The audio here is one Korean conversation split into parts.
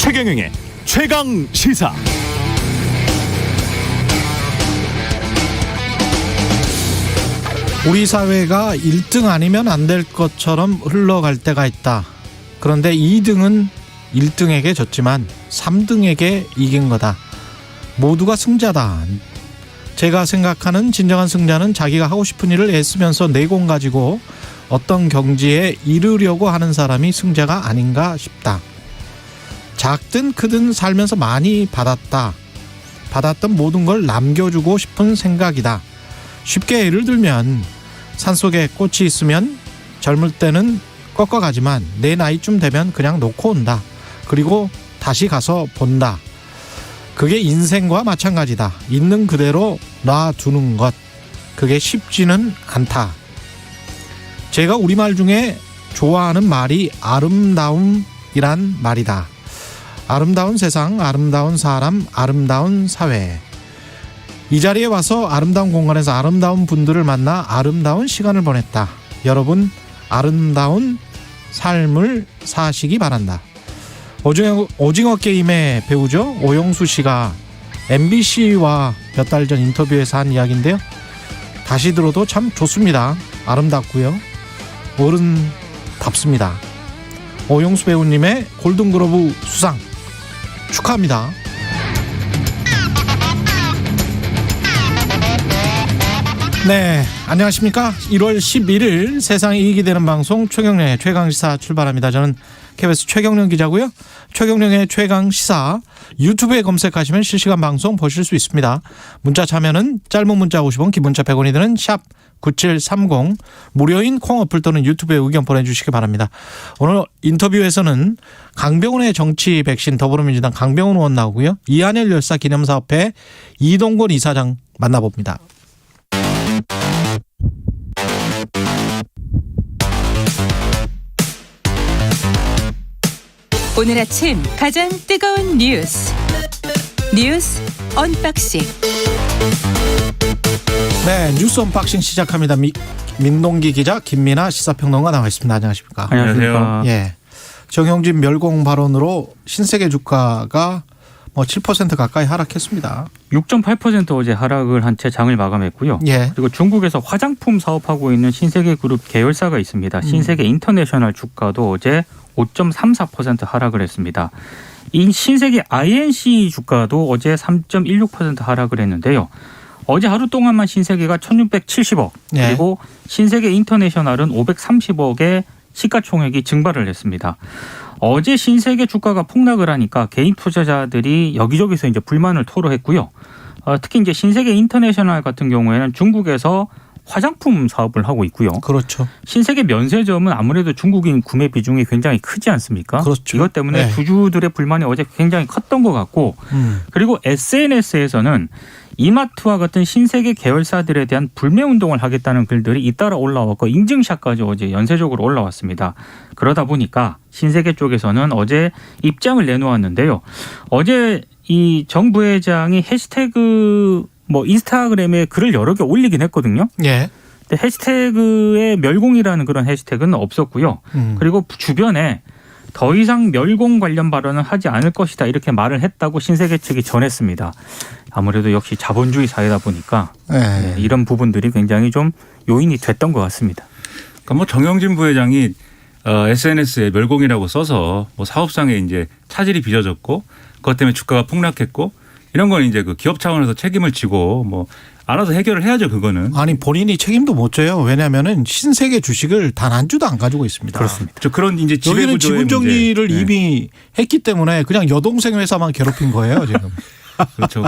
최경영의 최강 시사. 우리 사회가 1등 아니면 안 될 것처럼 흘러갈 때가 있다. 그런데 2등은 1등에게 졌지만 3등에게 이긴 거다. 모두가 승자다. 제가 생각하는 진정한 승자는 자기가 하고 싶은 일을 애쓰면서 내공 가지고 어떤 경지에 이르려고 하는 사람이 승자가 아닌가 싶다. 작든 크든 살면서 많이 받았던 모든 걸 남겨주고 싶은 생각이다. 쉽게 예를 들면 산속에 꽃이 있으면 젊을 때는 꺾어가지만 내 나이쯤 되면 그냥 놓고 온다. 그리고 다시 가서 본다. 그게 인생과 마찬가지다. 있는 그대로 놔두는 것. 그게 쉽지는 않다. 제가 우리말 중에 좋아하는 말이 아름다움이란 말이다. 아름다운 세상, 아름다운 사람, 아름다운 사회. 이 자리에 와서 아름다운 공간에서 아름다운 분들을 만나 아름다운 시간을 보냈다. 여러분, 아름다운 삶을 사시기 바란다. 오징어 게임의 배우죠. 오영수 씨가 MBC와 몇 달 전 인터뷰에서 한 이야기인데요. 다시 들어도 참 좋습니다. 아름답고요. 어른답습니다. 오영수 배우님의 골든글로브 수상 축하합니다. 네, 안녕하십니까. 1월 11일 세상에 이익이 되는 방송 최경령의 최강시사 출발합니다. 저는 KBS 최경령 기자고요. 최경령의 최강시사 유튜브에 검색하시면 실시간 방송 보실 수 있습니다. 문자 참여는 짧은 문자 50원, 긴 문자 100원이 드는 샵 9730 무료인 콩 어플 또는 유튜브에 의견 보내주시기 바랍니다. 오늘 인터뷰에서는 강병훈의 정치 백신 더불어민주당 강병훈 의원 나오고요. 이한열 열사 기념사업회 이동건 이사장 만나봅니다. 오늘 아침 가장 뜨거운 뉴스 언박싱. 네, 뉴스 언박싱 시작합니다. 민동기 기자, 김민아 시사평론가 나와 있습니다. 안녕하십니까? 안녕하세요. 예, 정영진 멸공 발언으로 신세계 주가가 7% 가까이 하락했습니다. 6.8% 어제 하락을 한 채 장을 마감했고요. 예. 그리고 중국에서 화장품 사업하고 있는 신세계그룹 계열사가 있습니다. 신세계 인터내셔널 주가도 어제 5.34% 하락을 했습니다. 이 신세계 INC 주가도 어제 3.16% 하락을 했는데요. 어제 하루 동안만 신세계가 1,670억 예. 그리고 신세계 인터내셔널은 530억의 시가총액이 증발을 했습니다. 어제 신세계 주가가 폭락을 하니까 개인 투자자들이 여기저기서 이제 불만을 토로했고요. 특히 이제 신세계 인터내셔널 같은 경우에는 중국에서 화장품 사업을 하고 있고요. 그렇죠. 신세계 면세점은 아무래도 중국인 구매 비중이 굉장히 크지 않습니까? 그렇죠. 이것 때문에 네. 주주들의 불만이 어제 굉장히 컸던 것 같고 그리고 SNS에서는 이마트와 같은 신세계 계열사들에 대한 불매 운동을 하겠다는 글들이 잇따라 올라왔고 인증샷까지 어제 연쇄적으로 올라왔습니다. 그러다 보니까 신세계 쪽에서는 어제 입장을 내놓았는데요. 어제 이 정 부회장이 해시태그 인스타그램에 글을 여러 개 올리긴 했거든요. 예. 근데 해시태그에 멸공이라는 그런 해시태그는 없었고요. 그리고 주변에 더 이상 멸공 관련 발언은 하지 않을 것이다 이렇게 말을 했다고 신세계 측이 전했습니다. 아무래도 역시 자본주의 사회다 보니까 네. 이런 부분들이 굉장히 좀 요인이 됐던 것 같습니다. 그러니까 정영진 부회장이 SNS에 멸공이라고 써서 사업상에 이제 차질이 빚어졌고 그것 때문에 주가가 폭락했고 이런 건 이제 그 기업 차원에서 책임을 지고 알아서 해결을 해야죠, 그거는. 아니 본인이 책임도 못 져요. 왜냐하면은 신세계 주식을 단 한 주도 안 가지고 있습니다. 그렇습니다. 그런 이제 여기는 지분 정리를 문제. 이미 했기 때문에 그냥 여동생 회사만 괴롭힌 거예요, 지금. 그렇죠.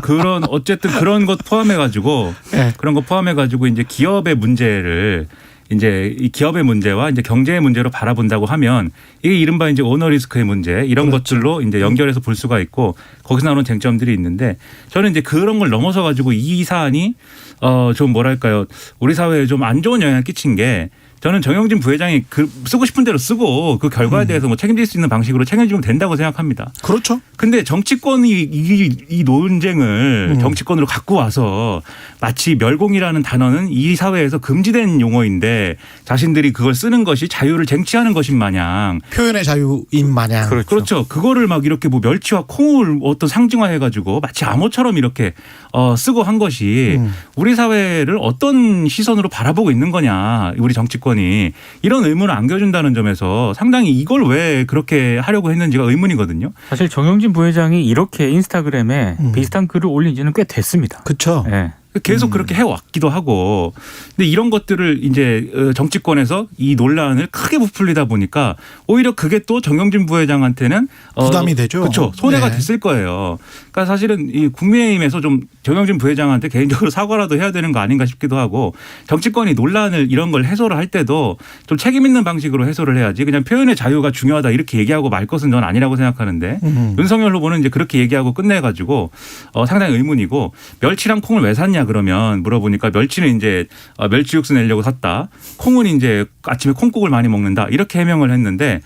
어쨌든 그런 것 포함해가지고 네. 그런 거 포함해가지고 이제 기업의 문제를 이제 이 기업의 문제와 이제 경제의 문제로 바라본다고 하면 이게 이른바 이제 오너 리스크의 문제 이런 그렇죠. 것들로 이제 연결해서 볼 수가 있고 거기서 나오는 쟁점들이 있는데 저는 이제 그런 걸 넘어서 가지고 이 사안이 좀 뭐랄까요 우리 사회에 좀 안 좋은 영향을 끼친 게 저는 정영진 부회장이 쓰고 싶은 대로 쓰고 그 결과에 대해서 책임질 수 있는 방식으로 책임지면 된다고 생각합니다. 그렇죠. 근데 정치권이 이 논쟁을 정치권으로 갖고 와서 마치 멸공이라는 단어는 이 사회에서 금지된 용어인데 자신들이 그걸 쓰는 것이 자유를 쟁취하는 것인 마냥 표현의 자유인 마냥. 그렇죠. 그거를 막 이렇게 뭐 멸치와 콩을 어떤 상징화해가지고 마치 암호처럼 이렇게 쓰고 한 것이 우리 사회를 어떤 시선으로 바라보고 있는 거냐 우리 정치권이 이런 의문을 안겨준다는 점에서 상당히 이걸 왜 그렇게 하려고 했는지가 의문이거든요. 사실 정영진 부회장이 이렇게 인스타그램에 비슷한 글을 올린 지는 꽤 됐습니다. 그렇죠. 네. 계속 그렇게 해왔기도 하고. 근데 이런 것들을 이제 정치권에서 이 논란을 크게 부풀리다 보니까 오히려 그게 또 정영진 부회장한테는 부담이 되죠. 그렇죠. 손해가 네. 됐을 거예요. 그러니까 사실은 이 국민의힘에서 좀 정영진 부회장한테 개인적으로 사과라도 해야 되는 거 아닌가 싶기도 하고 정치권이 논란을 이런 걸 해소를 할 때도 좀 책임 있는 방식으로 해소를 해야지 그냥 표현의 자유가 중요하다 이렇게 얘기하고 말 것은 전 아니라고 생각하는데 윤석열 후보는 이제 그렇게 얘기하고 끝내가지고 상당히 의문이고 멸치랑 콩을 왜 샀냐 그러면 물어보니까 멸치는 이제 멸치 육수 내려고 샀다. 콩은 이제 아침에 콩국을 많이 먹는다. 이렇게 해명을 했는데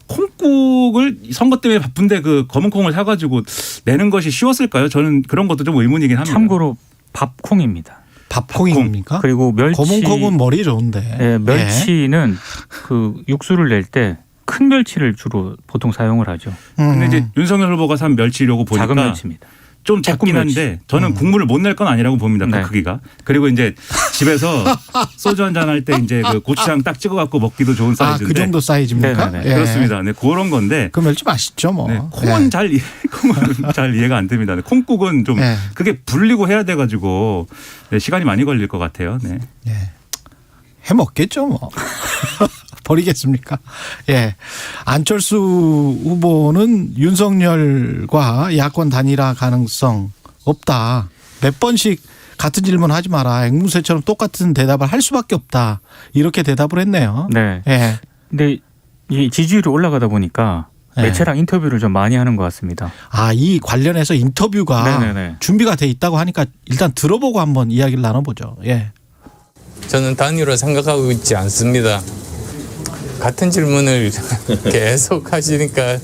콩국을 선거 때문에 바쁜데 그 검은 콩을 사가지고 내는 것이 쉬웠을까요? 저는 그런 것도 좀 의문이긴 합니다. 참고로 밥콩입니다. 밥콩입니까? 그리고 멸치. 검은 콩은 머리 좋은데. 네, 멸치는 그 육수를 낼 때 큰 멸치를 주로 보통 사용을 하죠. 근데 이제 윤석열 후보가 산 멸치려고 보니까 작은 멸치입니다. 좀 작긴 한데 저는 국물을 못 낼 건 아니라고 봅니다. 그 네. 크기가. 그리고 이제 집에서 소주 한잔 할 때 이제 그 고추장 딱 찍어 갖고 먹기도 좋은 사이즈인데. 그 정도 사이즈입니까? 네네네. 예. 그렇습니다. 네, 그런 건데. 그 멸치 맛있죠, 뭐. 네, 콩은 예. 콩은 잘 이해가 안 됩니다. 네, 콩국은 좀 네. 그게 불리고 해야 돼 가지고 네, 시간이 많이 걸릴 것 같아요. 네. 예. 해 먹겠죠, 뭐. 버리겠습니까? 예. 안철수 후보는 윤석열과 야권 단일화 가능성 없다. 몇 번씩 같은 질문 하지 마라. 앵무새처럼 똑같은 대답을 할 수밖에 없다. 이렇게 대답을 했네요. 네. 예. 근데 이 지지율이 올라가다 보니까 네. 매체랑 인터뷰를 좀 많이 하는 것 같습니다. 아, 이 관련해서 인터뷰가 네네네. 준비가 돼 있다고 하니까 일단 들어보고 한번 이야기를 나눠보죠. 예. 저는 단일화 생각하고 있지 않습니다. 같은 질문을 계속 하시니까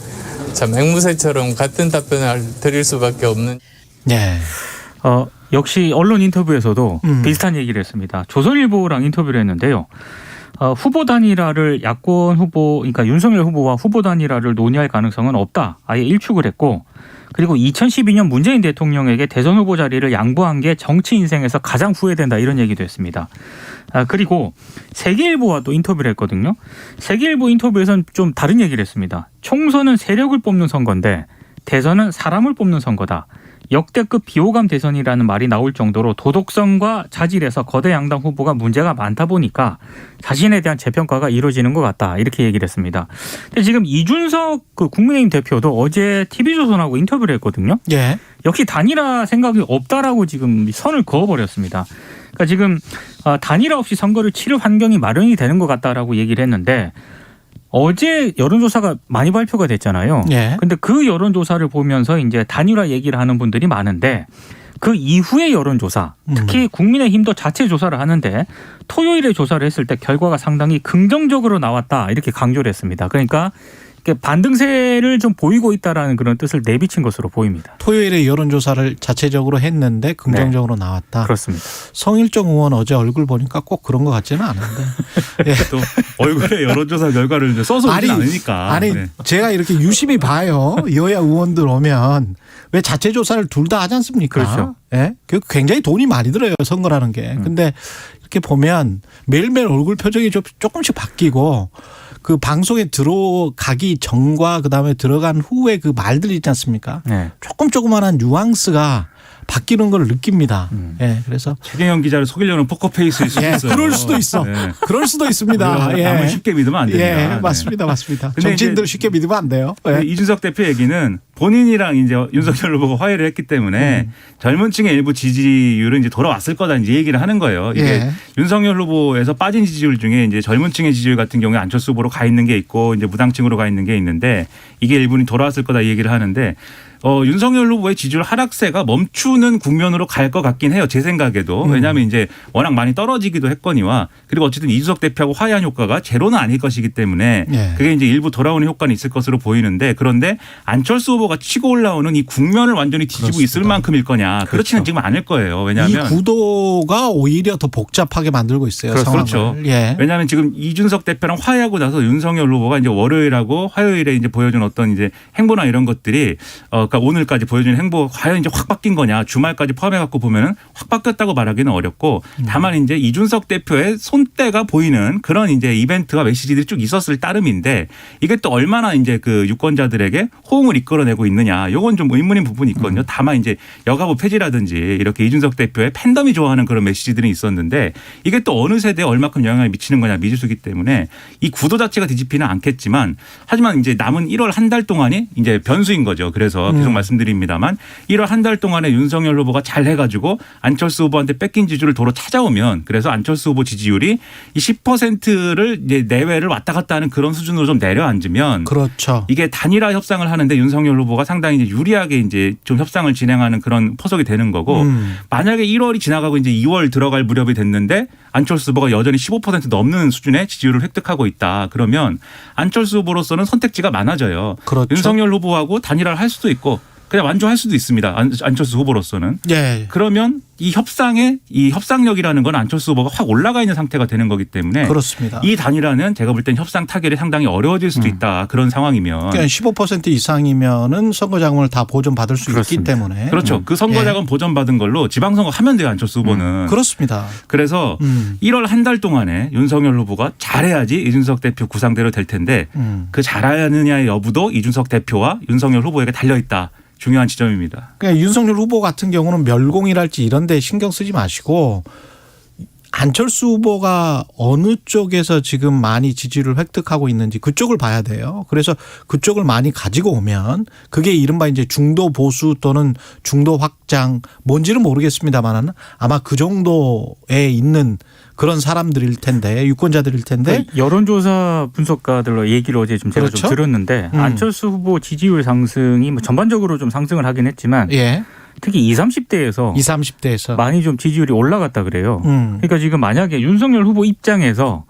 참 앵무새처럼 같은 답변을 드릴 수밖에 없는. 예. 역시 언론 인터뷰에서도 비슷한 얘기를 했습니다. 조선일보랑 인터뷰를 했는데요. 후보 단일화를 야권 후보, 그러니까 윤석열 후보와 후보 단일화를 논의할 가능성은 없다. 아예 일축을 했고, 그리고 2012년 문재인 대통령에게 대선 후보 자리를 양보한 게 정치 인생에서 가장 후회된다 이런 얘기도 했습니다. 그리고 세계일보와 또 인터뷰를 했거든요. 세계일보 인터뷰에서는 좀 다른 얘기를 했습니다. 총선은 세력을 뽑는 선거인데 대선은 사람을 뽑는 선거다. 역대급 비호감 대선이라는 말이 나올 정도로 도덕성과 자질에서 거대 양당 후보가 문제가 많다 보니까 자신에 대한 재평가가 이루어지는 것 같다. 이렇게 얘기를 했습니다. 근데 지금 이준석 그 국민의힘 대표도 어제 TV조선하고 인터뷰를 했거든요. 예. 역시 단일화 생각이 없다라고 지금 선을 그어버렸습니다. 그러니까 지금 단일화 없이 선거를 치를 환경이 마련이 되는 것 같다라고 얘기를 했는데 어제 여론조사가 많이 발표가 됐잖아요. 예. 근데 그 여론조사를 보면서 이제 단일화 얘기를 하는 분들이 많은데 그 이후의 여론조사, 특히 국민의힘도 자체 조사를 하는데 토요일에 조사를 했을 때 결과가 상당히 긍정적으로 나왔다 이렇게 강조를 했습니다. 그러니까 반등세를 좀 보이고 있다라는 그런 뜻을 내비친 것으로 보입니다. 토요일에 여론조사를 자체적으로 했는데 긍정적으로 나왔다. 그렇습니다. 성일정 의원 어제 얼굴 보니까 꼭 그런 것 같지는 않은데. 예. 또 얼굴에 여론조사 결과를 이제 써서 오진 않으니까. 아니 네. 제가 이렇게 유심히 봐요. 여야 의원들 오면 왜 자체 조사를 둘 다 하지 않습니까? 그렇죠. 예? 그 굉장히 돈이 많이 들어요. 선거라는 게. 근데 이렇게 보면 매일매일 얼굴 표정이 조금씩 바뀌고 그 방송에 들어가기 전과 그다음에 들어간 후에 그 말들 있지 않습니까? 네. 조그만한 뉘앙스가 바뀌는 걸 느낍니다. 예, 그래서 최경영 기자를 속이려는 포커페이스일 수도 예, 있어요. 그럴 수도 있어. 네. 그럴 수도 있습니다. 남을 쉽게 믿으면 안 됩니다. 예, 네. 맞습니다. 맞습니다. 근데 정치인들 이제 쉽게 믿으면 안 돼요. 예. 이준석 대표 얘기는 본인이랑 이제 윤석열 후보가 화해를 했기 때문에 젊은 층의 일부 지지율은 이제 돌아왔을 거다 이제 얘기를 하는 거예요. 이게 예. 윤석열 후보에서 빠진 지지율 중에 이제 젊은 층의 지지율 같은 경우에 안철수 후보로 가 있는 게 있고 이제 무당층으로 가 있는 게 있는데 이게 일부는 돌아왔을 거다 이 얘기를 하는데 윤석열 후보의 지지율 하락세가 멈추는 국면으로 갈 것 같긴 해요. 제 생각에도. 왜냐하면 이제 워낙 많이 떨어지기도 했거니와 그리고 어쨌든 이준석 대표하고 화해한 효과가 제로는 아닐 것이기 때문에 예. 그게 이제 일부 돌아오는 효과는 있을 것으로 보이는데 그런데 안철수 후보가 치고 올라오는 이 국면을 완전히 뒤집고 그렇습니다. 있을 만큼일 거냐. 그렇지는 지금 않을 거예요. 이 왜냐하면 구도가 오히려 더 복잡하게 만들고 있어요. 그렇죠. 상황을. 예. 왜냐하면 지금 이준석 대표랑 화해하고 나서 윤석열 후보가 이제 월요일하고 화요일에 이제 보여준 어떤 이제 행보나 이런 것들이 그러니까 오늘까지 보여준 행보 과연 이제 확 바뀐 거냐 주말까지 포함해 갖고 보면은 확 바뀌었다고 말하기는 어렵고 다만 이제 이준석 대표의 손때가 보이는 그런 이제 이벤트와 메시지들이 쭉 있었을 따름인데 이게 또 얼마나 이제 그 유권자들에게 호응을 이끌어내고 있느냐 요건 좀 의문인 부분이 있거든요. 다만 이제 여가부 폐지라든지 이렇게 이준석 대표의 팬덤이 좋아하는 그런 메시지들이 있었는데 이게 또 어느 세대에 얼마큼 영향을 미치는 거냐 미지수기 때문에 이 구도 자체가 뒤집히는 않겠지만 하지만 이제 남은 1월 한 달 동안이 이제 변수인 거죠. 그래서 계속 말씀드립니다만 1월 한 달 동안에 윤석열 후보가 잘 해가지고 안철수 후보한테 뺏긴 지지율을 도로 찾아오면 그래서 안철수 후보 지지율이 이 10%를 이제 내외를 왔다 갔다 하는 그런 수준으로 좀 내려앉으면 그렇죠. 이게 단일화 협상을 하는데 윤석열 후보가 상당히 이제 유리하게 이제 좀 협상을 진행하는 그런 포석이 되는 거고 만약에 1월이 지나가고 이제 2월 들어갈 무렵이 됐는데 안철수 후보가 여전히 15% 넘는 수준의 지지율을 획득하고 있다. 그러면 안철수 후보로서는 선택지가 많아져요. 그렇죠. 윤석열 후보하고 단일화를 할 수도 있고 그냥 완주할 수도 있습니다. 안철수 후보로서는. 예. 그러면 이 협상의 이 협상력이라는 건 안철수 후보가 확 올라가 있는 상태가 되는 거기 때문에 그렇습니다. 이 단일화는 제가 볼 땐 협상 타결이 상당히 어려워질 수도 있다. 그런 상황이면. 그러니까 15% 이상이면은 선거 자금을 다 보존받을 수 그렇습니다. 있기 때문에. 그렇죠. 그 선거 자금 보전받은 걸로 지방선거 하면 돼요. 안철수 후보는. 그렇습니다. 그래서 1월 한 달 동안에 윤석열 후보가 잘해야지 이준석 대표 구상대로 될 텐데 그 잘하느냐의 여부도 이준석 대표와 윤석열 후보에게 달려있다. 중요한 지점입니다. 그러니까 윤석열 후보 같은 경우는 멸공이랄지 이런 데 신경 쓰지 마시고 안철수 후보가 어느 쪽에서 지금 많이 지지를 획득하고 있는지 그쪽을 봐야 돼요. 그래서 그쪽을 많이 가지고 오면 그게 이른바 이제 중도 보수 또는 중도 확장 뭔지는 모르겠습니다만 아마 그 정도에 있는 그런 사람들일 텐데 유권자들일 텐데 여론조사 분석가들로 얘기를 어제 좀 제가 그렇죠? 좀 들었는데 안철수 후보 지지율 상승이 뭐 전반적으로 좀 상승을 하긴 했지만 예. 특히 20, 30대에서 20, 30대에서 많이 좀 지지율이 올라갔다 그래요. 그러니까 지금 만약에 윤석열 후보 입장에서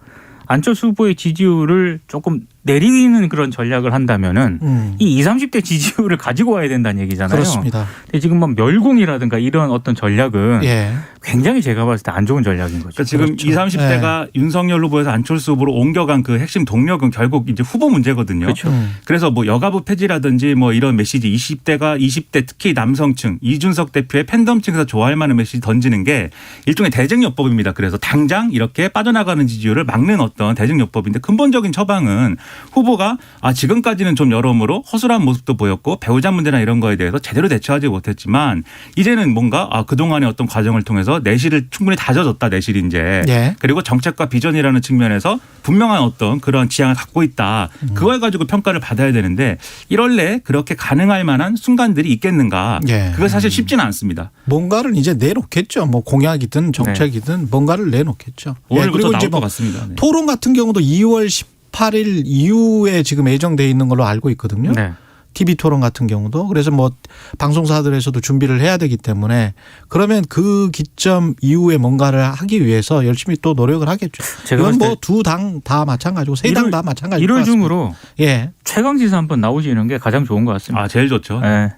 안철수 후보의 지지율을 조금 내리는 그런 전략을 한다면은 이 20, 30대 지지율을 가지고 와야 된다는 얘기잖아요. 그렇습니다. 근데 지금 막 멸공이라든가 이런 어떤 전략은 예. 굉장히 제가 봤을 때 안 좋은 전략인 거죠. 그러니까 지금 그렇죠. 20, 30대가 윤석열 후보에서 안철수 후보로 옮겨간 그 핵심 동력은 결국 이제 후보 문제거든요. 그렇죠. 그래서 뭐 여가부 폐지라든지 뭐 이런 메시지 20대가 20대 특히 남성층 이준석 대표의 팬덤층에서 좋아할 만한 메시지 던지는 게 일종의 대증요법입니다. 그래서 당장 이렇게 빠져나가는 지지율을 막는 어떤 대증요법인데 근본적인 처방은 후보가 지금까지는 좀 여러모로 허술한 모습도 보였고 배우자 문제나 이런 거에 대해서 제대로 대처하지 못했지만 이제는 뭔가 그동안의 어떤 과정을 통해서 내실을 충분히 다져줬다 내실이 이제 예. 그리고 정책과 비전이라는 측면에서 분명한 어떤 그런 지향을 갖고 있다. 그걸 가지고 평가를 받아야 되는데 이럴 내 그렇게 가능할 만한 순간들이 있겠는가. 예. 그게 사실 쉽지는 않습니다. 뭔가를 이제 내놓겠죠. 뭐 공약이든 정책이든 뭔가를 내놓겠죠. 오늘부터 나올 이제 것 같습니다. 네. 토론 같은 경우도 2월 18일 이후에 지금 예정돼 있는 걸로 알고 있거든요. 네. TV 토론 같은 경우도 그래서 뭐 방송사들에서도 준비를 해야 되기 때문에 그러면 그 기점 이후에 뭔가를 하기 위해서 열심히 또 노력을 하겠죠. 제가 이건 봤을 뭐 두 당 다 마찬가지고 세 당 다 마찬가지일 것 1월 같습니다. 중으로 예, 최강지사 한번 나오시는 게 가장 좋은 것 같습니다. 제일 좋죠. 네.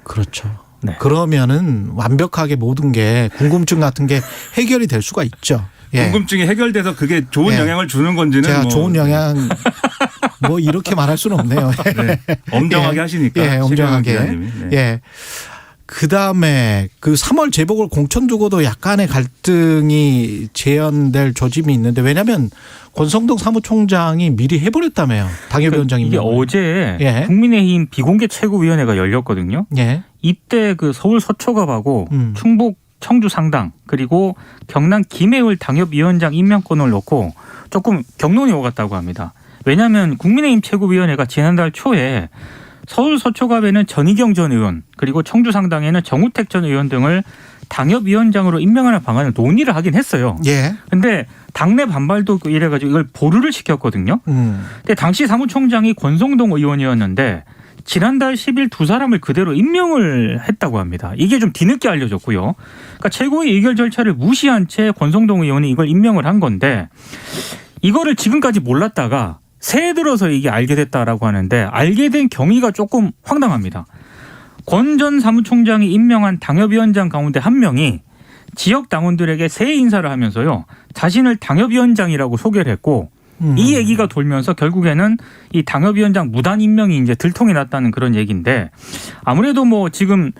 그렇죠. 네. 그러면은 완벽하게 모든 게 궁금증 같은 게 해결이 될 수가 있죠. 예. 궁금증이 해결돼서 그게 좋은 예. 영향을 주는 건지는 제가 뭐 좋은 영향 뭐 이렇게 말할 수는 없네요. 네. 엄정하게 예. 하시니까. 예, 엄정하게. 기자님이. 네. 예. 그다음에 그 3월 재보궐 공천 두고도 약간의 갈등이 재현될 조짐이 있는데 왜냐하면 권성동 사무총장이 미리 해버렸다며요. 당협위원장이면. 이게 어제 예. 국민의힘 비공개 최고위원회가 열렸거든요. 예. 이때 그 서울 서초갑하고 충북 청주 상당 그리고 경남 김해을 당협위원장 임명권을 놓고 조금 격론이 오갔다고 합니다. 왜냐하면 국민의힘 최고위원회가 지난달 초에 서울 서초갑에는 전희경 전 의원 그리고 청주 상당에는 정우택 전 의원 등을 당협위원장으로 임명하는 방안을 논의를 하긴 했어요. 예. 근데 당내 반발도 이래가지고 이걸 보류를 시켰거든요. 근데 당시 사무총장이 권성동 의원이었는데 지난달 10일 두 사람을 그대로 임명을 했다고 합니다. 이게 좀 뒤늦게 알려졌고요. 그러니까 최고위 의결 절차를 무시한 채 권성동 의원이 이걸 임명을 한 건데 이거를 지금까지 몰랐다가 새해 들어서 이게 알게 됐다라고 하는데 알게 된 경위가 조금 황당합니다. 권 전 사무총장이 임명한 당협위원장 가운데 한 명이 지역 당원들에게 새해 인사를 하면서요. 자신을 당협위원장이라고 소개를 했고 이 얘기가 돌면서 결국에는 이 당협위원장 무단 임명이 이제 들통이 났다는 그런 얘기인데 아무래도 뭐 지금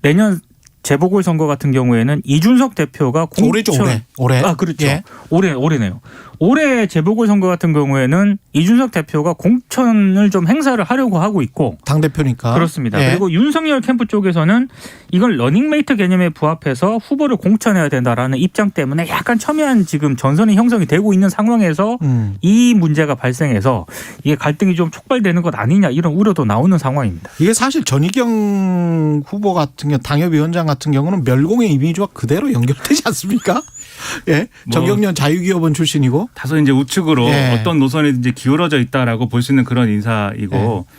내년 재보궐선거 같은 경우에는 이준석 대표가 올해죠, 올해. 아 그렇죠. 예. 올해네요. 올해 재보궐선거 같은 경우에는 이준석 대표가 공천을 좀 행사를 하려고 하고 있고 당 대표니까. 그렇습니다. 예. 그리고 윤석열 캠프 쪽에서는 이걸 러닝메이트 개념에 부합해서 후보를 공천해야 된다라는 입장 때문에 약간 첨예한 지금 전선이 형성이 되고 있는 상황에서 이 문제가 발생해서 이게 갈등이 좀 촉발되는 것 아니냐 이런 우려도 나오는 상황입니다. 이게 사실 전희경 후보 같은 경우 당협위원장 같은 경우는 멸공의 이미지와 그대로 연결되지 않습니까? 예, 정경련 자유기업원 출신이고 다소 이제 우측으로 예. 어떤 노선이든지 기울어져 있다라고 볼 수 있는 그런 인사이고 예.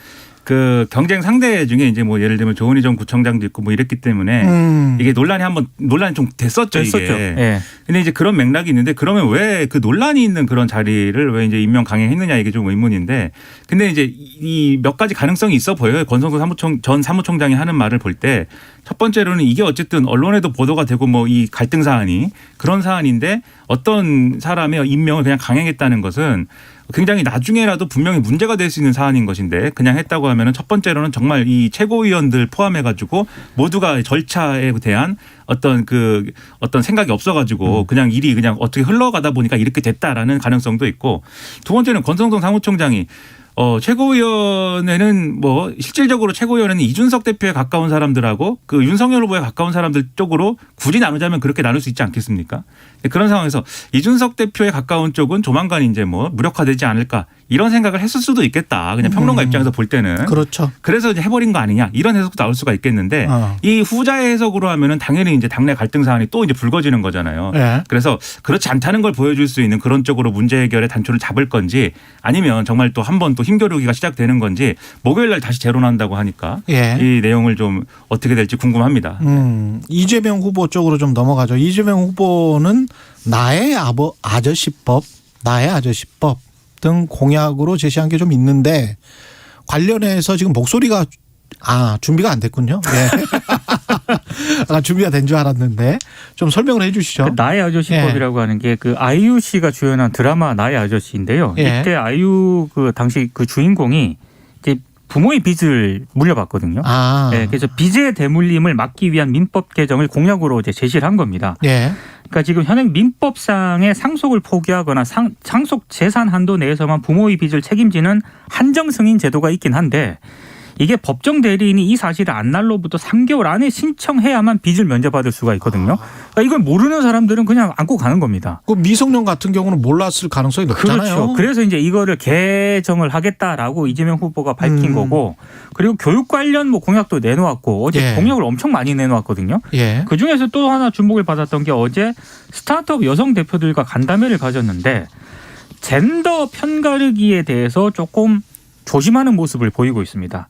그 경쟁 상대 중에 이제 뭐 예를 들면 조은희 전 구청장도 있고 뭐 이랬기 때문에 이게 논란이 좀 됐었죠. 이게. 예. 근데 이제 그런 맥락이 있는데 그러면 왜 그 논란이 있는 그런 자리를 왜 이제 임명 강행했느냐 이게 좀 의문인데 근데 이제 이 몇 가지 가능성이 있어 보여요. 권성동 전 사무총장이 하는 말을 볼 때 첫 번째로는 이게 어쨌든 언론에도 보도가 되고 뭐 이 갈등 사안이 그런 사안인데 어떤 사람의 임명을 그냥 강행했다는 것은 굉장히 나중에라도 분명히 문제가 될 수 있는 사안인 것인데 그냥 했다고 하면은 첫 번째로는 정말 이 최고위원들 포함해 가지고 모두가 절차에 대한 어떤 생각이 없어가지고 그냥 일이 그냥 어떻게 흘러가다 보니까 이렇게 됐다라는 가능성도 있고 두 번째는 권성동 사무총장이 최고위원회는 뭐 실질적으로 최고위원회는 이준석 대표에 가까운 사람들하고 그 윤석열 후보에 가까운 사람들 쪽으로 굳이 나누자면 그렇게 나눌 수 있지 않겠습니까? 그런 상황에서 이준석 대표에 가까운 쪽은 조만간 이제 뭐 무력화되지 않을까 이런 생각을 했을 수도 있겠다. 그냥 평론가 입장에서 볼 때는. 그렇죠. 그래서 이제 해버린 거 아니냐 이런 해석도 나올 수가 있겠는데 이 후자의 해석으로 하면은 당연히 이제 당내 갈등 사안이 또 이제 불거지는 거잖아요. 예. 그래서 그렇지 않다는 걸 보여줄 수 있는 그런 쪽으로 문제 해결의 단초를 잡을 건지 아니면 정말 또 한 번 또 힘겨루기가 시작되는 건지 목요일 날 다시 재론한다고 하니까 예. 이 내용을 좀 어떻게 될지 궁금합니다. 이재명 후보 쪽으로 좀 넘어가죠. 이재명 후보는 나의 아저씨법 등 공약으로 제시한 게 좀 있는데 관련해서 지금 목소리가 준비가 안 됐군요. 예. 준비가 된 줄 알았는데 좀 설명을 해 주시죠. 나의 아저씨법이라고 하는 게 그 아이유 씨가 주연한 드라마 나의 아저씨인데요. 예. 이때 아이유 그 당시 그 주인공이 이제 부모의 빚을 물려받거든요. 네, 그래서 빚의 대물림을 막기 위한 민법 개정을 공약으로 이제 제시를 한 겁니다. 예. 그러니까 지금 현행 민법상의 상속을 포기하거나 상속 재산 한도 내에서만 부모의 빚을 책임지는 한정 승인 제도가 있긴 한데 이게 법정 대리인이 이 사실을 안 날로부터 3개월 안에 신청해야만 빚을 면제받을 수가 있거든요. 그러니까 이걸 모르는 사람들은 그냥 안고 가는 겁니다. 그 미성년 같은 경우는 몰랐을 가능성이 높잖아요. 그렇죠. 그래서 이제 이거를 개정을 하겠다라고 이재명 후보가 밝힌 거고 그리고 교육 관련 뭐 공약도 내놓았고 어제 예. 공약을 엄청 많이 내놓았거든요. 예. 그중에서 또 하나 주목을 받았던 게 어제 스타트업 여성 대표들과 간담회를 가졌는데 젠더 편가르기에 대해서 조금 조심하는 모습을 보이고 있습니다.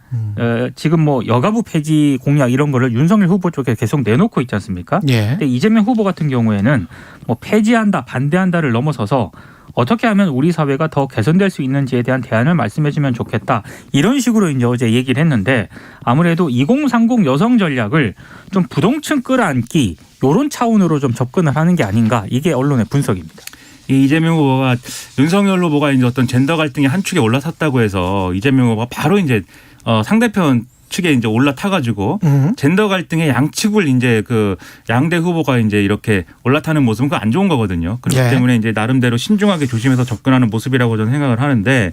지금 뭐 여가부 폐지 공약 이런 거를 윤석열 후보 쪽에 계속 내놓고 있지 않습니까? 예. 근데 이재명 후보 같은 경우에는 뭐 폐지한다, 반대한다를 넘어서서 어떻게 하면 우리 사회가 더 개선될 수 있는지에 대한 대안을 말씀해 주면 좋겠다. 이런 식으로 이제 어제 얘기를 했는데 아무래도 2030 여성 전략을 좀 부동층 끌어안기 이런 차원으로 좀 접근을 하는 게 아닌가. 이게 언론의 분석입니다. 이 이재명 후보가 윤석열 후보가 이제 어떤 젠더 갈등의 한 축에 올라섰다고 해서 이재명 후보가 바로 이제 상대편 측에 이제 올라타가지고 젠더 갈등의 양측을 이제 그 양대 후보가 이제 이렇게 올라타는 모습은 그 안 좋은 거거든요. 그렇기 예. 때문에 이제 나름대로 신중하게 조심해서 접근하는 모습이라고 저는 생각을 하는데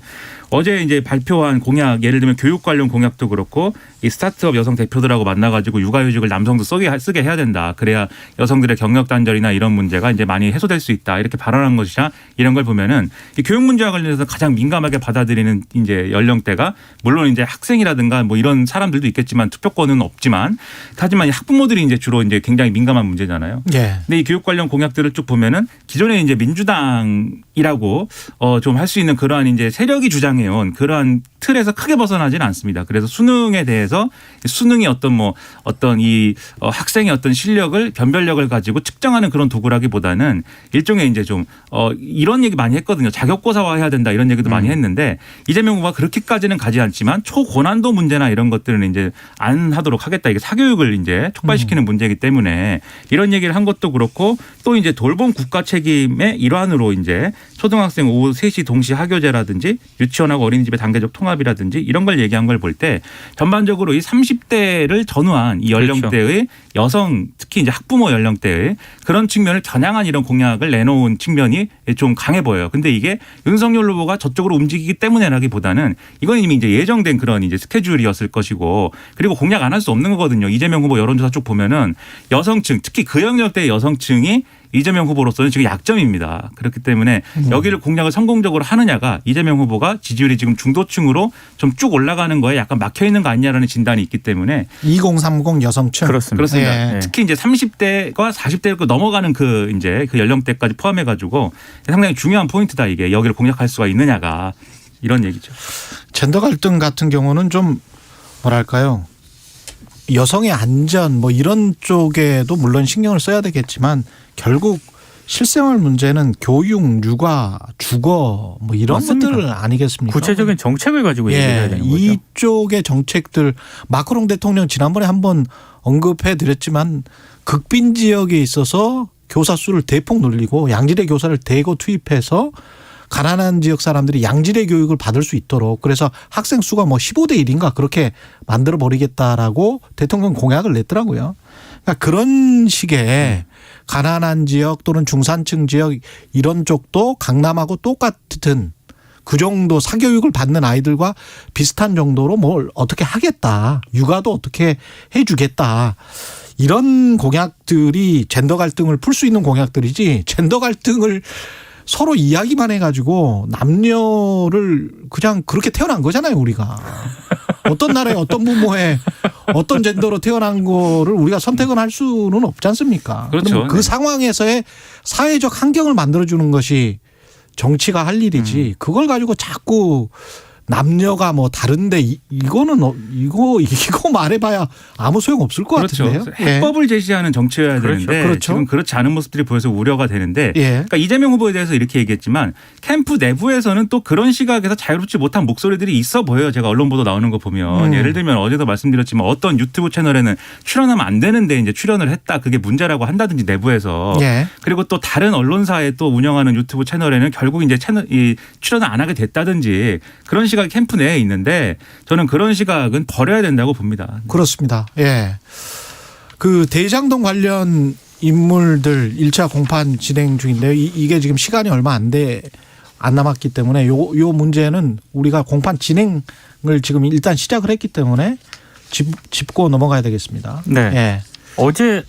어제 이제 발표한 공약 예를 들면 교육 관련 공약도 그렇고 이 스타트업 여성 대표들하고 만나가지고 육아휴직을 남성도 쓰게 해야 된다. 그래야 여성들의 경력 단절이나 이런 문제가 이제 많이 해소될 수 있다. 이렇게 발언한 것이냐 이런 걸 보면은 이 교육 문제와 관련해서 가장 민감하게 받아들이는 이제 연령대가 물론 이제 학생이라든가 뭐 이런 사람들도 있겠지만 투표권은 없지만 하지만 이 학부모들이 이제 주로 이제 굉장히 민감한 문제잖아요. 예. 근데 이 교육 관련 공약들을 쭉 보면은 기존에 이제 민주당 이라고 좀 할 수 있는 그러한 이제 세력이 주장해온 그러한 틀에서 크게 벗어나지는 않습니다. 그래서 수능에 대해서 수능이 어떤 이 학생의 어떤 실력을 변별력을 가지고 측정하는 그런 도구라기보다는 일종의 이제 좀 이런 얘기 많이 했거든요. 자격고사화해야 된다 이런 얘기도 많이 했는데 이재명 후보가 그렇게까지는 가지 않지만 초고난도 문제나 이런 것들은 이제 안 하도록 하겠다. 이게 사교육을 이제 촉발시키는 문제이기 때문에 이런 얘기를 한 것도 그렇고 또 이제 돌봄 국가 책임의 일환으로 이제 초등학생 오후 3시 동시 학교제라든지 유치원하고 어린이집의 단계적 통합이라든지 이런 걸 얘기한 걸 볼 때 전반적으로 이 30대를 전후한 이 연령대의 여성 특히 이제 학부모 연령대의 그런 측면을 겨냥한 이런 공약을 내놓은 측면이 좀 강해 보여요. 근데 이게 윤석열 후보가 저쪽으로 움직이기 때문에라기보다는 이건 이미 이제 예정된 그런 이제 스케줄이었을 것이고 그리고 공약 안 할 수 없는 거거든요. 이재명 후보 여론조사 쭉 보면은 여성층 특히 그 연령대의 여성층이 이재명 후보로서는 지금 약점입니다. 그렇기 때문에 여기를 공략을 성공적으로 하느냐가 이재명 후보가 지지율이 지금 중도층으로 좀 쭉 올라가는 거에 약간 막혀 있는 거 아니냐라는 진단이 있기 때문에 2030 여성층 그렇습니다. 예. 특히 이제 30대가 40대로 넘어가는 그 이제 그 연령대까지 포함해 가지고 상당히 중요한 포인트다 이게 여기를 공략할 수가 있느냐가 이런 얘기죠. 젠더 갈등 같은 경우는 좀 뭐랄까요? 여성의 안전 뭐 이런 쪽에도 물론 신경을 써야 되겠지만 결국 실생활 문제는 교육, 육아, 주거 뭐 이런 맞습니다. 것들 아니겠습니까? 구체적인 정책을 가지고 얘기해야 되는 거죠. 이쪽의 정책들 마크롱 대통령 지난번에 한번 언급해 드렸지만 극빈 지역에 있어서 교사 수를 대폭 늘리고 양질의 교사를 대거 투입해서 가난한 지역 사람들이 양질의 교육을 받을 수 있도록 그래서 학생 수가 뭐 15대 1인가 그렇게 만들어 버리겠다라고 대통령 공약을 냈더라고요. 그러니까 그런 식의 가난한 지역 또는 중산층 지역 이런 쪽도 강남하고 똑같은 그 정도 사교육을 받는 아이들과 비슷한 정도로 뭘 어떻게 하겠다. 육아도 어떻게 해 주겠다. 이런 공약들이 젠더 갈등을 풀 수 있는 공약들이지 젠더 갈등을 서로 이야기만 해가지고 남녀를 그냥 그렇게 태어난 거잖아요 우리가. 어떤 나라에 어떤 부모에 어떤 젠더로 태어난 거를 우리가 선택을 할 수는 없지 않습니까? 그렇죠. 그 네. 상황에서의 사회적 환경을 만들어주는 것이 정치가 할 일이지 그걸 가지고 자꾸 남녀가 뭐 다른데 이거는 이거 말해봐야 아무 소용 없을 것 그렇죠. 같은데요. 해법을 제시하는 정치여야 그렇죠. 되는데 그렇죠. 지금 그렇지 않은 모습들이 보여서 우려가 되는데 예. 그러니까 이재명 후보에 대해서 이렇게 얘기했지만 캠프 내부에서는 또 그런 시각에서 자유롭지 못한 목소리들이 있어 보여요. 제가 언론 보도 나오는 거 보면 예를 들면 어제도 말씀드렸지만 어떤 유튜브 채널에는 출연하면 안 되는데 이제 출연을 했다. 그게 문제라고 한다든지 내부에서 예. 그리고 또 다른 언론사에 또 운영하는 유튜브 채널에는 결국 이제 출연을 안 하게 됐다든지 그런 시각이 캠프 내에 있는데 저는 그런 시각은 버려야 된다고 봅니다. 그렇습니다. 예. 그 대장동 관련 인물들 1차 공판 진행 중인데요. 이게 지금 시간이 얼마 안 남았기 때문에 요 문제는 우리가 공판 진행을 지금 일단 시작을 했기 때문에 짚고 넘어가야 되겠습니다. 네. 예. 어제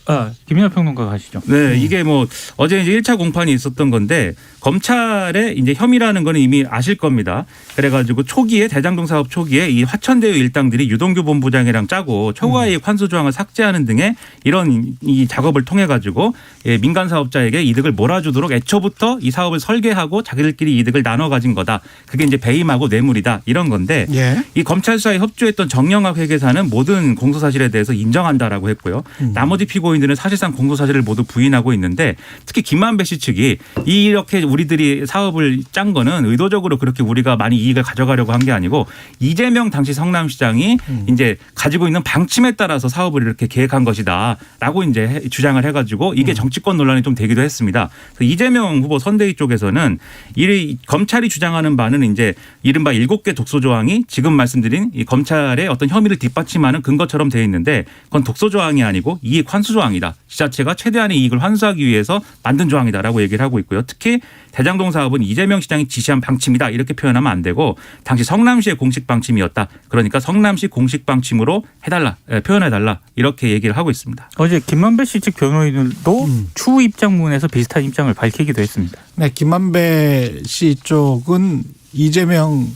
김민하 평론가 가시죠. 네, 이게 뭐 어제 이제 1차 공판이 있었던 건데 검찰의 이제 혐의라는 거는 이미 아실 겁니다. 그래가지고 초기에 대장동 사업 초기에 이 화천대유 일당들이 유동규 본부장이랑 짜고 초과이익 환수 조항을 삭제하는 등의 이런 이 작업을 통해 가지고 민간 사업자에게 이득을 몰아주도록 애초부터 이 사업을 설계하고 자기들끼리 이득을 나눠 가진 거다. 그게 이제 배임하고 뇌물이다 이런 건데 예. 이 검찰 수사에 협조했던 정영학 회계사는 모든 공소 사실에 대해서 인정한다라고 했고요. 나머지 피고인들은 사실상 공소 사실을 모두 부인하고 있는데 특히 김만배 씨 측이 이렇게 우리들이 사업을 짠 거는 의도적으로 그렇게 우리가 많이 이익을 가져가려고 한 게 아니고 이재명 당시 성남시장이 이제 가지고 있는 방침에 따라서 사업을 이렇게 계획한 것이다라고 이제 주장을 해가지고 이게 정치권 논란이 좀 되기도 했습니다. 그래서 이재명 후보 선대위 쪽에서는 이 검찰이 주장하는 바는 이제 이른바 7개 독소 조항이 지금 말씀드린 이 검찰의 어떤 혐의를 뒷받침하는 근거처럼 되어 있는데 그건 독소 조항이 아니고 이익 환수 조항이다. 지자체가 최대한의 이익을 환수하기 위해서 만든 조항이다라고 얘기를 하고 있고요. 특히 대장동 사업은 이재명 시장이 지시한 방침이다 이렇게 표현하면 안 되고 당시 성남시의 공식 방침이었다. 그러니까 성남시 공식 방침으로 해달라 표현해달라 이렇게 얘기를 하고 있습니다. 어제 김만배 씨 측 변호인들도 추후 입장문에서 비슷한 입장을 밝히기도 했습니다. 네, 김만배 씨 쪽은 이재명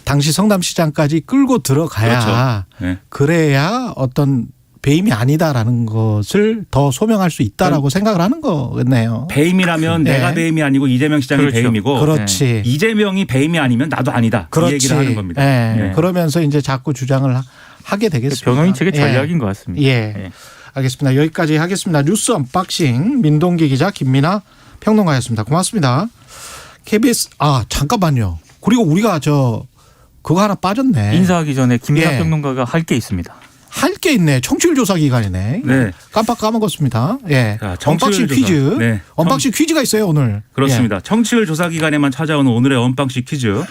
당시 성남시장까지 끌고 들어가야 그렇죠. 네. 그래야 어떤 배임이 아니다라는 것을 더 소명할 수 있다라고 생각을 하는 거겠네요. 배임이라면 네. 내가 배임이 아니고 이재명 시장이 그렇죠. 배임이고 그렇지. 이재명이 배임이 아니면 나도 아니다. 그렇지. 이 얘기를 하는 겁니다. 예. 네. 그러면서 이제 자꾸 주장을 하게 되겠습니다. 변호인 측의 예. 전략인 것 같습니다. 예. 예. 알겠습니다. 여기까지 하겠습니다. 뉴스 언박싱 민동기 기자 김민아 평론가였습니다. 고맙습니다. KBS 잠깐만요. 그리고 우리가 그거 하나 빠졌네. 인사하기 전에 김민하 예. 평론가가 할 게 있습니다. 할 게 있네. 청취율 조사 기간이네. 네. 깜빡 까먹었습니다. 예. 자, 청취율 언박싱 조사. 퀴즈. 네. 언박싱 퀴즈가 있어요 오늘. 그렇습니다. 청취율 조사 기간에만 찾아오는 오늘의 언박싱 퀴즈.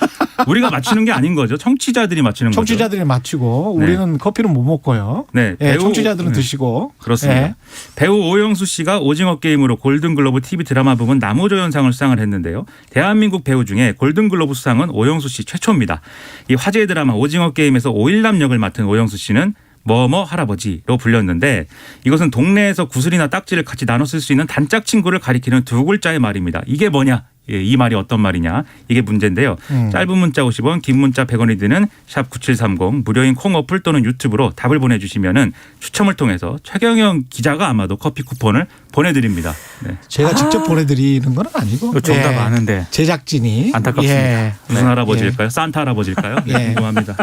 우리가 맞추는 게 아닌 거죠. 청취자들이 맞추는 거죠. 청취자들이 맞히고 네. 우리는 커피는 못 먹고요. 네, 예, 배우- 청취자들은 네. 드시고. 그렇습니다. 예. 배우 오영수 씨가 오징어 게임으로 골든글로브 TV 드라마 부문 남우조연상을 수상을 했는데요. 대한민국 배우 중에 골든글로브 수상은 오영수 씨 최초입니다. 이 화제의 드라마 오징어 게임에서 오일남 역을 맡은 오영수 씨는 뭐뭐 할아버지로 불렸는데 이것은 동네에서 구슬이나 딱지를 같이 나눠 쓸 수 있는 단짝 친구를 가리키는 두 글자의 말입니다. 이게 뭐냐? 예, 이 말이 어떤 말이냐? 이게 문제인데요. 짧은 문자 50원, 긴 문자 100원이 드는 샵 9730 무료인 콩 어플 또는 유튜브로 답을 보내주시면은 추첨을 통해서 최경영 기자가 아마도 커피 쿠폰을 보내드립니다. 네. 제가 직접 보내드리는 건 아니고. 정답 예. 아는데 제작진이. 안타깝습니다. 예. 무슨 네. 할아버지일까요? 산타 할아버지일까요? 네, 예. 궁금합니다.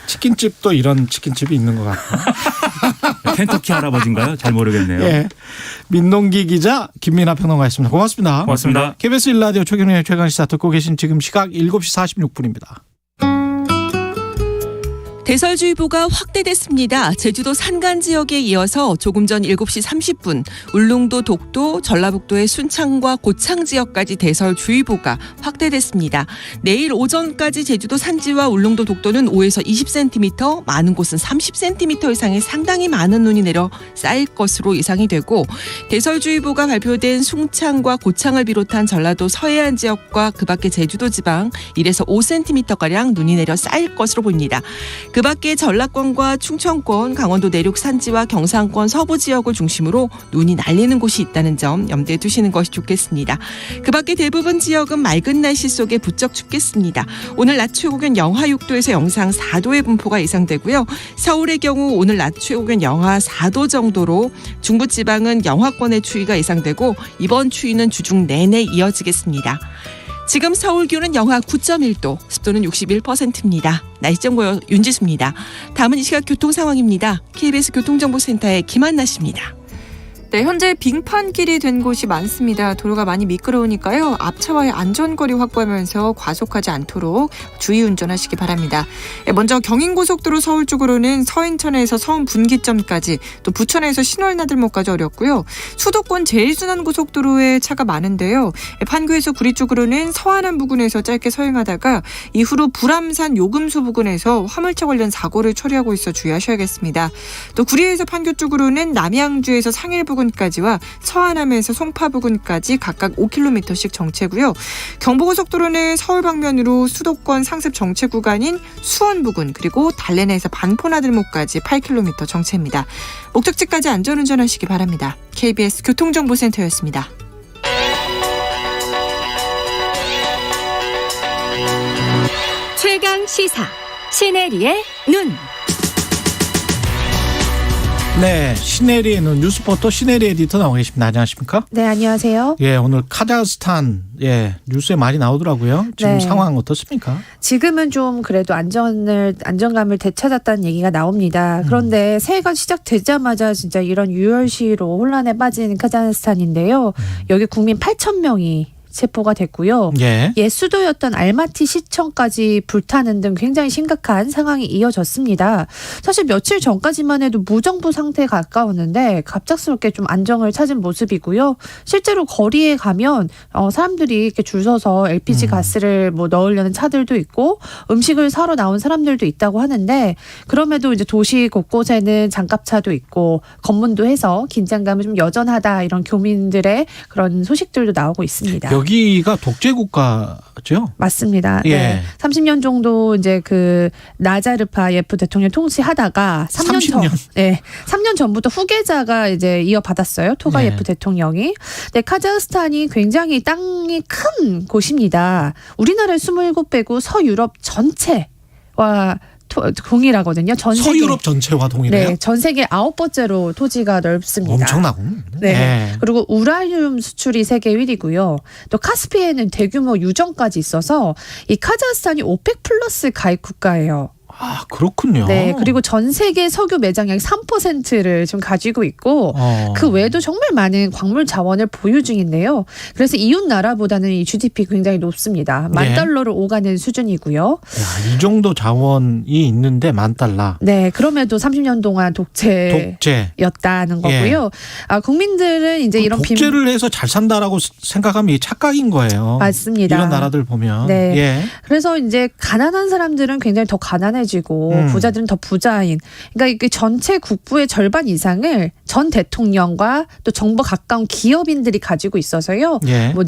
치킨집도 이런 치킨집이 있는 것 같고. 켄터키 할아버지인가요? 잘 모르겠네요. 예. 민동기 기자 김민아 평론가였습니다. 고맙습니다. 고맙습니다. KBS 1라디오 최경영의 최강시사 듣고 계신 지금 시각 7시 46분입니다. 대설주의보가 확대됐습니다. 제주도 산간 지역에 이어서 조금 전 7시 30분 울릉도, 독도, 전라북도의 순창과 고창 지역까지 대설주의보가 확대됐습니다. 내일 오전까지 제주도 산지와 울릉도, 독도는 5에서 20cm, 많은 곳은 30cm 이상의 상당히 많은 눈이 내려 쌓일 것으로 예상이 되고 대설주의보가 발표된 숭창과 고창을 비롯한 전라도 서해안 지역과 그 밖의 제주도 지방 1에서 5cm가량 눈이 내려 쌓일 것으로 보입니다. 그 밖에 전라권과 충청권, 강원도 내륙 산지와 경상권 서부 지역을 중심으로 눈이 날리는 곳이 있다는 점 염두에 두시는 것이 좋겠습니다. 그 밖에 대부분 지역은 맑은 날씨 속에 부쩍 춥겠습니다. 오늘 낮 최고기온 영하 6도에서 영상 4도의 분포가 예상되고요. 서울의 경우 오늘 낮 최고기온 영하 4도 정도로 중부지방은 영하권의 추위가 예상되고 이번 추위는 주중 내내 이어지겠습니다. 지금 서울 기온은 영하 9.1도, 습도는 61%입니다. 날씨 정보 윤지수입니다. 다음은 이 시각 교통 상황입니다. KBS 교통정보센터의 김한나 씨입니다. 네, 현재 빙판길이 된 곳이 많습니다. 도로가 많이 미끄러우니까요. 앞차와의 안전거리 확보하면서 과속하지 않도록 주의 운전하시기 바랍니다. 먼저 경인고속도로 서울 쪽으로는 서인천에서 서운 분기점까지 또 부천에서 신월나들목까지 어렵고요. 수도권 제일순환고속도로에 차가 많은데요. 판교에서 구리 쪽으로는 서안암 부근에서 짧게 서행하다가 이후로 불암산 요금소 부근에서 화물차 관련 사고를 처리하고 있어 주의하셔야겠습니다. 또 구리에서 판교 쪽으로는 남양주에서 상일 부근 까지와 서안암에서 송파 부근까지 각각 5km씩 정체고요. 경부고속도로는 서울 방면으로 수도권 상습 정체 구간인 수원 부근 그리고 달래내에서 반포나들목까지 8km 정체입니다. 목적지까지 안전운전하시기 바랍니다. KBS 교통정보센터였습니다. 최강 시사 시네리의 눈. 네, 시네리의 눈 뉴스포터 시네리 에디터 나와 계십니다. 안녕하십니까? 네, 안녕하세요. 예, 오늘 카자흐스탄 뉴스에 많이 나오더라고요. 지금 네. 상황 어떻습니까? 지금은 좀 그래도 안정감을 되찾았다는 얘기가 나옵니다. 그런데 새해가 시작되자마자 진짜 이런 유혈시로 혼란에 빠진 카자흐스탄인데요. 여기 국민 8,000명이 체포가 됐고요. 예. 옛 수도였던 알마티 시청까지 불타는 등 굉장히 심각한 상황이 이어졌습니다. 사실 며칠 전까지만 해도 무정부 상태에 가까웠는데 갑작스럽게 좀 안정을 찾은 모습이고요. 실제로 거리에 가면 사람들이 이렇게 줄 서서 LPG 가스를 뭐 넣으려는 차들도 있고 음식을 사러 나온 사람들도 있다고 하는데 그럼에도 이제 도시 곳곳에는 장갑차도 있고 검문도 해서 긴장감이 좀 여전하다 이런 교민들의 그런 소식들도 나오고 있습니다. 여기가 독재 국가죠? 맞습니다. 예. 네. 30년 정도 이제 그 나자르파예프 대통령 통치하다가 3년 전부터 후계자가 이제 이어받았어요. 토가예프 네. 대통령이. 네, 카자흐스탄이 굉장히 땅이 큰 곳입니다. 우리나라의 27배고 서유럽 전체와 동일하거든요. 전 세계 서유럽 전체와 동일해요? 네, 전 세계 9번째로 토지가 넓습니다. 엄청나고. 네. 그리고 우라늄 수출이 세계 1위고요. 또 카스피에는 대규모 유정까지 있어서 이 카자흐스탄이 오펙 플러스 가입 국가예요. 아, 그렇군요. 네, 그리고 전 세계 석유 매장량 3%를 지금 가지고 있고 그 외에도 정말 많은 광물 자원을 보유 중인데요. 그래서 이웃 나라보다는 이 GDP 굉장히 높습니다. 만 달러를 오가는 수준이고요. 야, 이 정도 자원이 있는데 $10,000. 네, 그럼에도 30년 동안 독재였다는 거고요. 국민들은 이제 이런 독재를 해서 잘 산다라고 생각하면 이게 착각인 거예요. 맞습니다. 이런 나라들 보면. 네. 예. 그래서 이제 가난한 사람들은 굉장히 더 가난해지고 부자들은 더 부자인. 그러니까 그 전체 국부의 절반 이상을 전 대통령과 또 정부 가까운 기업인들이 가지고 있어서요. 예. 뭐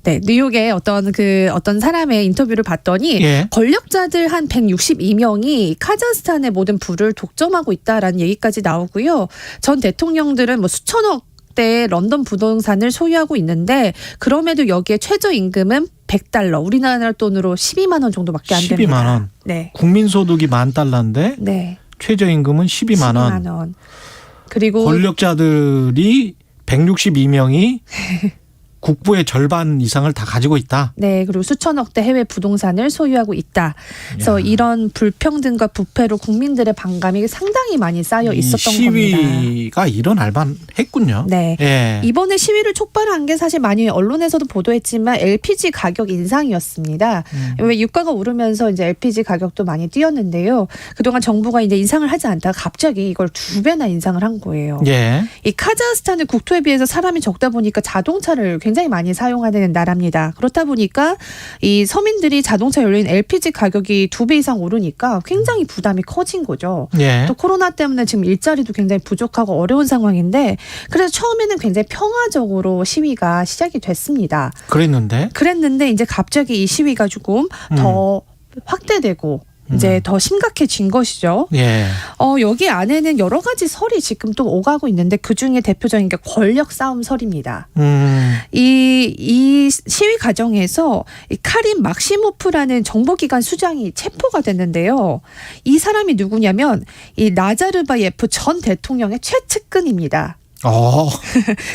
뉴욕의 어떤 사람의 인터뷰를 봤더니 권력자들 한 162명이 카자흐스탄의 모든 부를 독점하고 있다라는 얘기까지 나오고요. 전 대통령들은 뭐 수천억 대 런던 부동산을 소유하고 있는데 그럼에도 여기에 최저임금은 $100, 우리나라 돈으로 12만 원 정도밖에 안 됩니다. 12만 원. 네. 국민소득이 $10,000인데 네. 최저임금은 12만 원. 12만 원. 그리고 권력자들이 162명이 국부의 절반 이상을 다 가지고 있다. 네, 그리고 수천억대 해외 부동산을 소유하고 있다. 그래서 이런 불평등과 부패로 국민들의 반감이 상당히 많이 쌓여 있었던 겁니다. 시위가 일어날 만했군요. 네, 예. 이번에 시위를 촉발한 게 사실 많이 언론에서도 보도했지만 LPG 가격 인상이었습니다. 왜 유가가 오르면서 이제 LPG 가격도 많이 뛰었는데요. 그동안 정부가 이제 인상을 하지 않다가 갑자기 이걸 2배나 인상을 한 거예요. 예. 이 카자흐스탄은 국토에 비해서 사람이 적다 보니까 자동차를 굉장히 많이 사용하는 나라입니다. 그렇다 보니까 이 서민들이 자동차 연료인 LPG 가격이 2배 이상 오르니까 굉장히 부담이 커진 거죠. 예. 또 코로나 때문에 지금 일자리도 굉장히 부족하고 어려운 상황인데 그래서 처음에는 굉장히 평화적으로 시위가 시작이 됐습니다. 그랬는데 이제 갑자기 이 시위가 조금 더 확대되고 이제 더 심각해진 것이죠. 예. 여기 안에는 여러 가지 설이 지금 또 오가고 있는데 그중에 대표적인 게 권력 싸움 설입니다. 이 시위 과정에서 이 카림 막시모프라는 정보기관 수장이 체포가 됐는데요. 이 사람이 누구냐면 이 나자르바예프 전 대통령의 최측근입니다.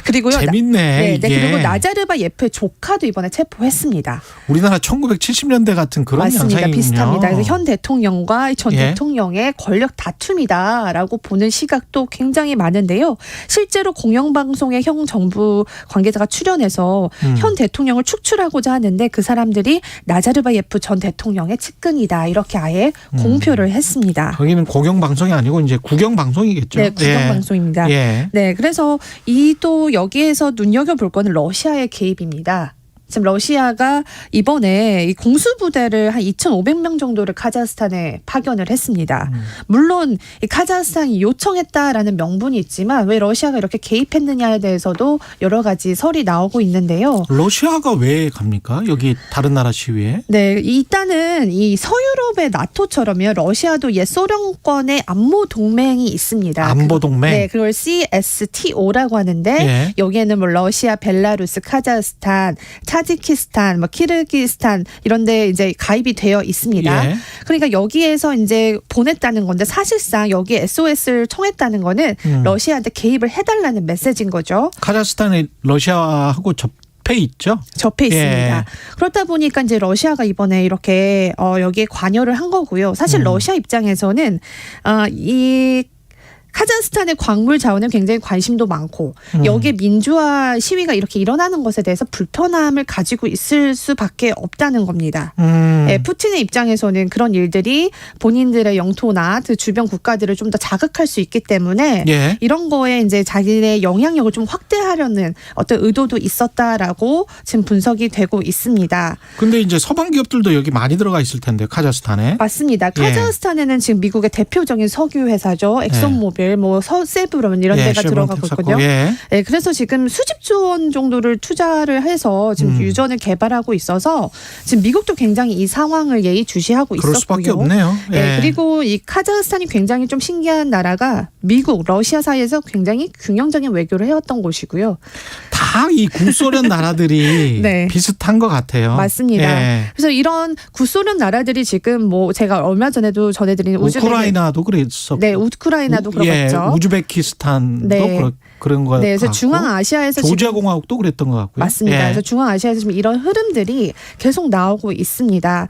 그리고요. 재밌네. 그리고 나자르바예프의 조카도 이번에 체포했습니다. 우리나라 1970년대 같은 그런 맞습니다. 양상이군요. 비슷합니다. 그래서 현 대통령과 전 대통령의 권력 다툼이다라고 보는 시각도 굉장히 많은데요. 실제로 공영방송에 형 정부 관계자가 출연해서 현 대통령을 축출하고자 하는데 그 사람들이 나자르바예프 전 대통령의 측근이다 이렇게 아예 공표를 했습니다. 거기는 공영방송이 아니고 이제 국영방송이겠죠. 네, 국영방송입니다. 네, 그래서 또 여기에서 눈여겨볼 거는 러시아의 개입입니다. 지금 러시아가 이번에 이 공수부대를 한 2,500명 정도를 카자흐스탄에 파견을 했습니다. 물론 이 카자흐스탄이 요청했다라는 명분이 있지만 왜 러시아가 이렇게 개입했느냐에 대해서도 여러 가지 설이 나오고 있는데요. 러시아가 왜 갑니까? 여기 다른 나라 시위에? 네, 일단은 이 서유럽의 나토처럼요. 러시아도 옛 소련권의 안보 동맹이 있습니다. 안보 동맹? 네, 그걸 CSTO라고 하는데 여기에는 뭐 러시아, 벨라루스, 카자흐스탄, 타지키스탄, 뭐 키르기스탄 이런데 이제 가입이 되어 있습니다. 그러니까 여기에서 이제 보냈다는 건데 사실상 여기에 SOS를 청했다는 거는 러시아한테 개입을 해달라는 메시지인 거죠. 카자흐스탄이 러시아하고 접해 있죠? 접해 있습니다. 그렇다 보니까 이제 러시아가 이번에 이렇게 여기에 관여를 한 거고요. 사실 러시아 입장에서는 이 카자흐스탄의 광물 자원에 굉장히 관심도 많고 여기에 민주화 시위가 이렇게 일어나는 것에 대해서 불편함을 가지고 있을 수밖에 없다는 겁니다. 푸틴의 입장에서는 그런 일들이 본인들의 영토나 그 주변 국가들을 좀 더 자극할 수 있기 때문에 이런 거에 이제 자기의 영향력을 좀 확대하려는 어떤 의도도 있었다라고 지금 분석이 되고 있습니다. 근데 이제 서방 기업들도 여기 많이 들어가 있을 텐데 카자흐스탄에. 맞습니다. 카자흐스탄에는 지금 미국의 대표적인 석유 회사죠. 엑손모빌. 내릴 뭐 서세브론 이런 데가 쉐브론, 들어가고 텍사코. 있거든요. 예. 네, 그래서 지금 수십조 원 정도를 투자를 해서 지금 유전을 개발하고 있어서 지금 미국도 굉장히 이 상황을 예의주시하고 그럴 있었고요. 수밖에 없네요. 예. 네, 그리고 이 카자흐스탄이 굉장히 좀 신기한 나라가 미국, 러시아 사이에서 굉장히 균형적인 외교를 해왔던 곳이고요. 다 이 구소련 나라들이 네. 비슷한 것 같아요. 맞습니다. 예. 그래서 이런 구소련 나라들이 지금 뭐 제가 얼마 전에도 전해드린 우크라이나도 그랬었고. 네, 우크라이나도 예, 그렇겠죠. 우즈베키스탄도 네. 그런 것 네, 그래서 같고. 중앙아시아에서 조지아 지금 공화국도 그랬던 것 같고요. 맞습니다. 예. 그래서 중앙아시아에서 지금 이런 흐름들이 계속 나오고 있습니다.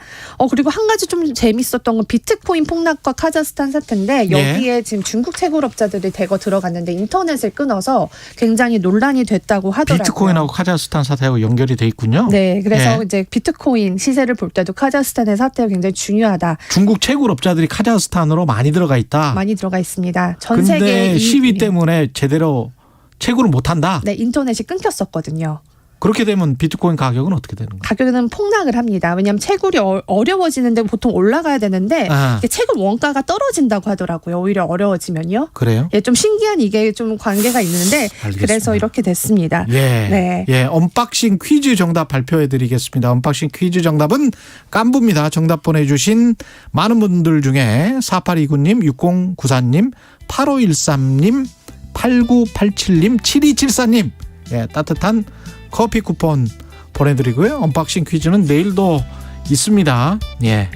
그리고 한 가지 좀 재밌었던 건 비트코인 폭락과 카자흐스탄 사태인데 여기에 지금 중국 채굴업자들이 대거 들어갔는데 인터넷을 끊어서 굉장히 논란이 됐다고 하더라고요. 비트코인하고 카자흐스탄 사태하고 연결이 돼 있군요. 네, 그래서 예. 이제 비트코인 시세를 볼 때도 카자흐스탄의 사태가 굉장히 중요하다. 중국 채굴업자들이 카자흐스탄으로 많이 들어가 있다. 많이 들어가 있습니다. 전 근데 세계 시위 때문에 제대로 채굴을 못한다. 네, 인터넷이 끊겼었거든요. 그렇게 되면 비트코인 가격은 어떻게 되는 거예요? 가격은 폭락을 합니다. 왜냐하면 채굴이 어려워지는데 보통 올라가야 되는데 이게 채굴 원가가 떨어진다고 하더라고요. 오히려 어려워지면요. 그래요? 예, 좀 신기한 이게 좀 관계가 있는데 알겠습니다. 그래서 이렇게 됐습니다. 예. 네. 예. 언박싱 퀴즈 정답 발표해 드리겠습니다. 언박싱 퀴즈 정답은 깐부입니다. 정답 보내주신 많은 분들 중에 4829님, 6094님, 8513님, 8987님, 7274님. 예, 따뜻한 커피 쿠폰 보내드리고요. 언박싱 퀴즈는 내일도 있습니다. 예.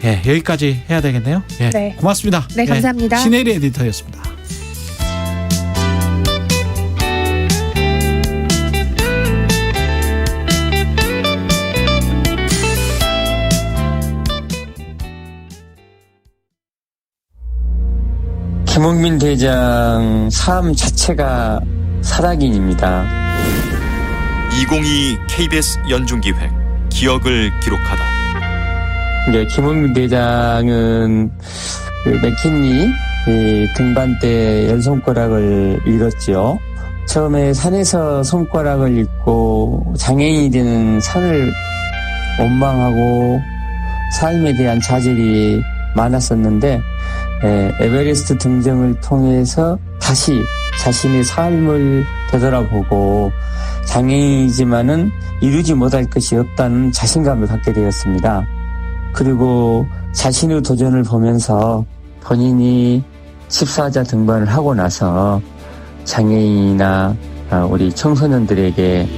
예, 여기까지 해야 되겠네요. 예. 네. 고맙습니다. 네, 감사합니다. 예, 신혜리 에디터였습니다. 김홍민 대장 삶 자체가 살아긴입니다. 2022 KBS 연중기획 기억을 기록하다. 이제 김홍민 대장은 그 맥킨리 등반 때 열 손가락을 잃었죠. 처음에 산에서 손가락을 잃고 장애인이 되는 산을 원망하고 삶에 대한 좌절이 많았었는데 에베레스트 등정을 통해서 다시 자신의 삶을 되돌아보고 장애인이지만은 이루지 못할 것이 없다는 자신감을 갖게 되었습니다. 그리고 자신의 도전을 보면서 본인이 14자 등반을 하고 나서 장애인이나 우리 청소년들에게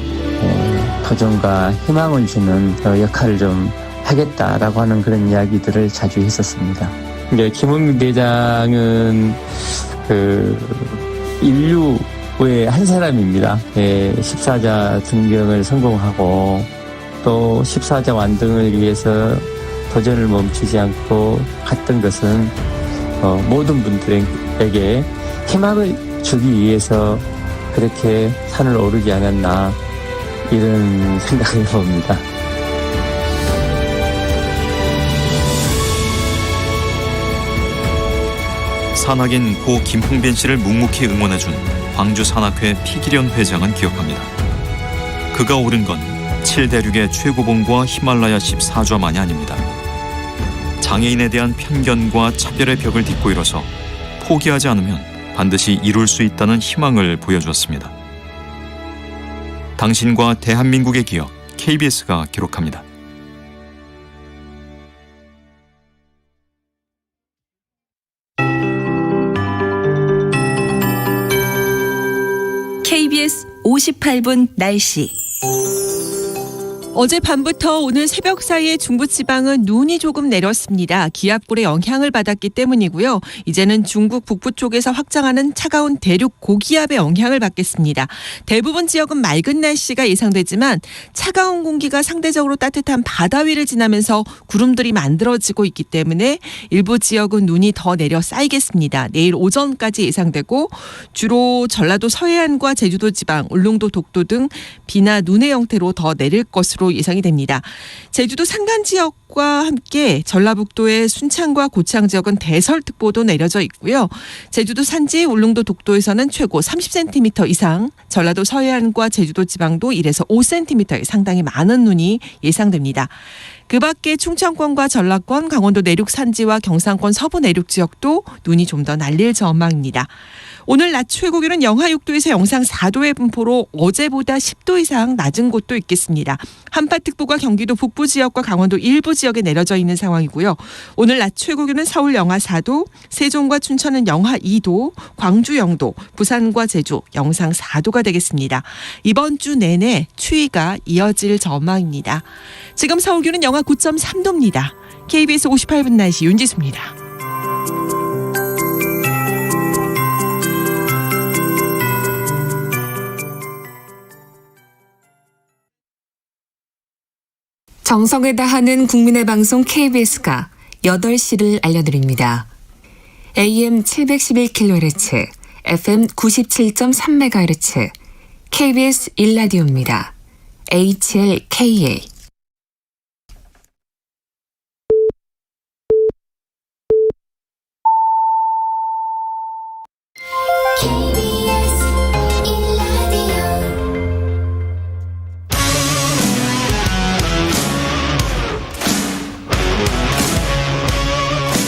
도전과 희망을 주는 역할을 좀 하겠다라고 하는 그런 이야기들을 자주 했었습니다. 이제 김홍민 대장은 인류의 한 사람입니다. 14자 등정을 성공하고 또 14자 완등을 위해서 도전을 멈추지 않고 갔던 것은 모든 분들에게 희망을 주기 위해서 그렇게 산을 오르지 않았나 이런 생각을 해봅니다. 산악인 고 김홍빈 씨를 묵묵히 응원해준 광주 산악회 피기련 회장은 기억합니다. 그가 오른 건 7대륙의 최고봉과 히말라야 14좌만이 아닙니다. 장애인에 대한 편견과 차별의 벽을 딛고 일어서 포기하지 않으면 반드시 이룰 수 있다는 희망을 보여주었습니다. 당신과 대한민국의 기억, KBS가 기록합니다. KBS 58분 날씨. 어젯밤부터 오늘 새벽 사이에 중부지방은 눈이 조금 내렸습니다. 기압골의 영향을 받았기 때문이고요. 이제는 중국 북부 쪽에서 확장하는 차가운 대륙 고기압의 영향을 받겠습니다. 대부분 지역은 맑은 날씨가 예상되지만 차가운 공기가 상대적으로 따뜻한 바다 위를 지나면서 구름들이 만들어지고 있기 때문에 일부 지역은 눈이 더 내려 쌓이겠습니다. 내일 오전까지 예상되고 주로 전라도 서해안과 제주도 지방, 울릉도, 독도 등 비나 눈의 형태로 더 내릴 것으로 예상이 됩니다. 제주도 산간 지역과 함께 전라북도의 순창과 고창 지역은 대설특보도 내려져 있고요. 제주도 산지, 울릉도, 독도에서는 최고 30cm 이상, 전라도 서해안과 제주도 지방도 1에서 5cm의 상당히 많은 눈이 예상됩니다. 그 밖에 충청권과 전라권, 강원도 내륙 산지와 경상권 서부 내륙 지역도 눈이 좀 더 날릴 전망입니다. 오늘 낮 최고 기온은 영하 6도에서 영상 4도의 분포로 어제보다 10도 이상 낮은 곳도 있겠습니다. 한파특보가 경기도 북부 지역과 강원도 일부 지역에 내려져 있는 상황이고요. 오늘 낮 최고 기온은 서울 영하 4도, 세종과 춘천은 영하 2도, 광주 영도, 부산과 제주 영상 4도가 되겠습니다. 이번 주 내내 추위가 이어질 전망입니다. 지금 서울 기온은 영하 9.3도입니다. KBS 58분 날씨 윤지수입니다. 정성을 다하는 국민의 방송 KBS가 8시를 알려드립니다. AM 711kHz, FM 97.3MHz, KBS 1라디오입니다. HLKA.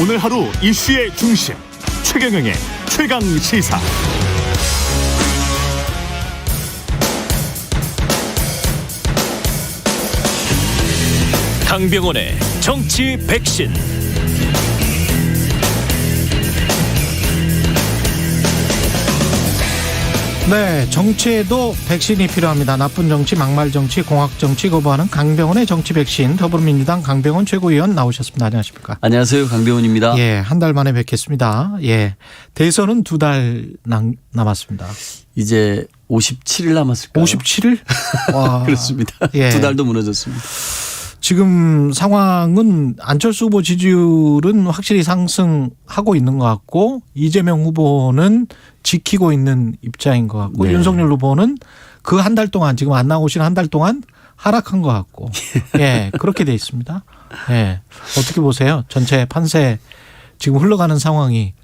오늘 하루 이슈의 중심 최경영의 최강 시사. 강병원의 정치 백신. 네, 정치에도 백신이 필요합니다. 나쁜 정치, 막말 정치, 공학 정치 거부하는 강병원의 정치 백신. 더불어민주당 강병원 최고위원 나오셨습니다. 안녕하십니까? 안녕하세요, 강병원입니다. 예, 한 달 만에 뵙겠습니다. 예, 대선은 2달 남았습니다. 이제 57일 남았을까요? 57일? 와, 그렇습니다. 예. 2달도 무너졌습니다. 지금 상황은 안철수 후보 지지율은 확실히 상승하고 있는 것 같고 이재명 후보는 지키고 있는 입장인 것 같고 네. 윤석열 후보는 그 한 달 동안 지금 안 나오신 한 달 동안 하락한 것 같고 예 그렇게 돼 있습니다. 예 어떻게 보세요? 전체 판세 지금 흘러가는 상황이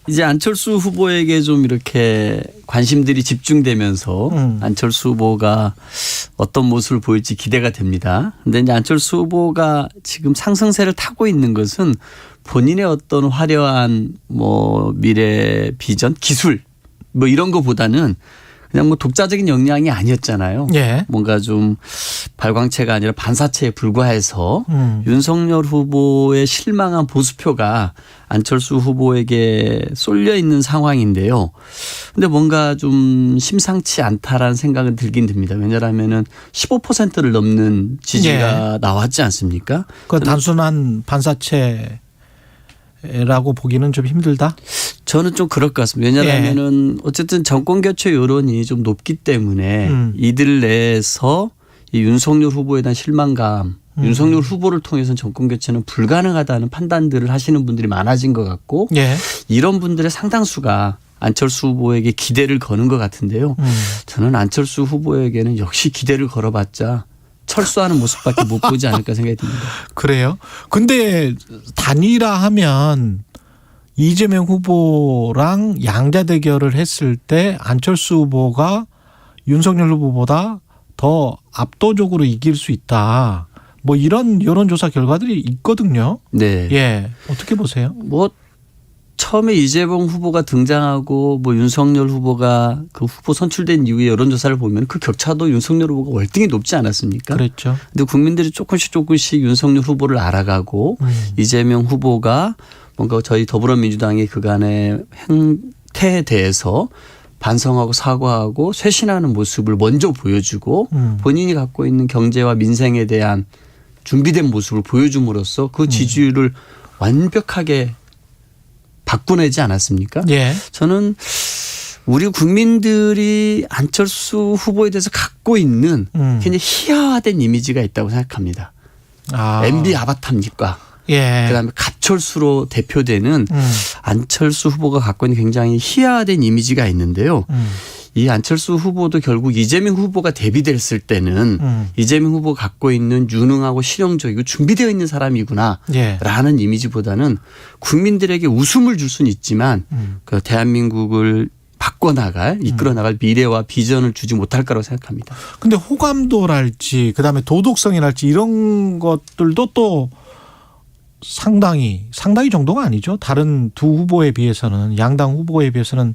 이제 안철수 후보에게 좀 이렇게 관심들이 집중되면서 안철수 후보가 어떤 모습을 보일지 기대가 됩니다. 근데 이제 안철수 후보가 지금 상승세를 타고 있는 것은 본인의 어떤 화려한 뭐 미래 비전, 기술 뭐 이런 거보다는 그냥 뭐 독자적인 역량이 아니었잖아요. 예. 뭔가 좀 발광체가 아니라 반사체에 불과해서 윤석열 후보의 실망한 보수표가 안철수 후보에게 쏠려 있는 상황인데요. 근데 뭔가 좀 심상치 않다라는 생각은 들긴 듭니다. 왜냐하면은 15%를 넘는 지지가 예. 나왔지 않습니까? 그 단순한 반사체 라고 보기는 좀 힘들다? 저는 좀 그럴 것 같습니다. 왜냐하면은 어쨌든 정권 교체 여론이 좀 높기 때문에 이들 내에서 이 윤석열 후보에 대한 실망감, 윤석열 후보를 통해서는 정권 교체는 불가능하다는 판단들을 하시는 분들이 많아진 것 같고 예. 이런 분들의 상당수가 안철수 후보에게 기대를 거는 것 같은데요. 저는 안철수 후보에게는 역시 기대를 걸어봤자 철수하는 모습밖에 못 보지 않을까 생각이 듭니다. 그래요? 근데 단일화하면 이재명 후보랑 양자 대결을 했을 때 안철수 후보가 윤석열 후보보다 더 압도적으로 이길 수 있다. 뭐 이런 여론조사 결과들이 있거든요. 네. 예. 어떻게 보세요? 뭐 처음에 이재명 후보가 등장하고 뭐 윤석열 후보가 그 후보 선출된 이후에 여론조사를 보면 그 격차도 윤석열 후보가 월등히 높지 않았습니까? 그렇죠. 근데 국민들이 조금씩 윤석열 후보를 알아가고 이재명 후보가 뭔가 저희 더불어민주당의 그간의 행태에 대해서 반성하고 사과하고 쇄신하는 모습을 먼저 보여주고 본인이 갖고 있는 경제와 민생에 대한 준비된 모습을 보여줌으로써 그 지지율을 완벽하게 바꿔내지 않았습니까? 예. 저는 우리 국민들이 안철수 후보에 대해서 갖고 있는 굉장히 희화화된 이미지가 있다고 생각합니다. MB 아바타입니까? 예. 그다음에 가철수로 대표되는 안철수 후보가 갖고 있는 굉장히 희화화된 이미지가 있는데요. 이 안철수 후보도 결국 이재명 후보가 대비됐을 때는 이재명 후보가 갖고 있는 유능하고 실용적이고 준비되어 있는 사람이구나 라는 이미지보다는 국민들에게 웃음을 줄 수는 있지만 그 대한민국을 바꿔나갈, 이끌어나갈 미래와 비전을 주지 못할 거라고 생각합니다. 근데 호감도랄지 그다음에 도덕성이랄지 이런 것들도 또 상당히 정도가 아니죠. 다른 두 후보에 비해서는 양당 후보에 비해서는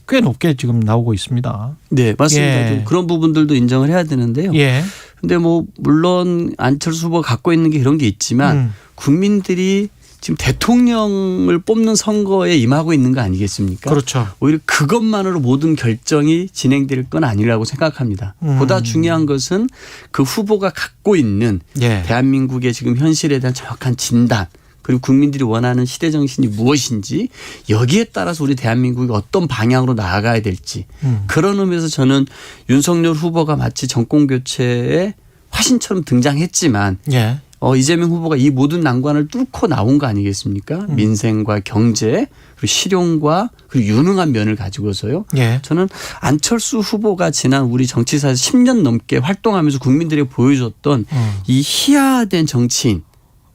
꽤 높게 지금 나오고 있습니다. 네, 맞습니다. 예. 좀 그런 부분들도 인정을 해야 되는데요. 예. 근데 뭐 물론 안철수 후보가 갖고 있는 게 그런 게 있지만 국민들이 지금 대통령을 뽑는 선거에 임하고 있는 거 아니겠습니까? 그렇죠. 오히려 그것만으로 모든 결정이 진행될 건 아니라고 생각합니다. 보다 중요한 것은 그 후보가 갖고 있는 예. 대한민국의 지금 현실에 대한 정확한 진단, 그리고 국민들이 원하는 시대 정신이 무엇인지, 여기에 따라서 우리 대한민국이 어떤 방향으로 나아가야 될지, 그런 의미에서 저는 윤석열 후보가 마치 정권 교체의 화신처럼 등장했지만 예. 이재명 후보가 이 모든 난관을 뚫고 나온 거 아니겠습니까? 민생과 경제, 그리고 실용과 그리고 유능한 면을 가지고서요. 예. 저는 안철수 후보가 지난 우리 정치사에서 10년 넘게 활동하면서 국민들에게 보여줬던 이 희화된 정치인,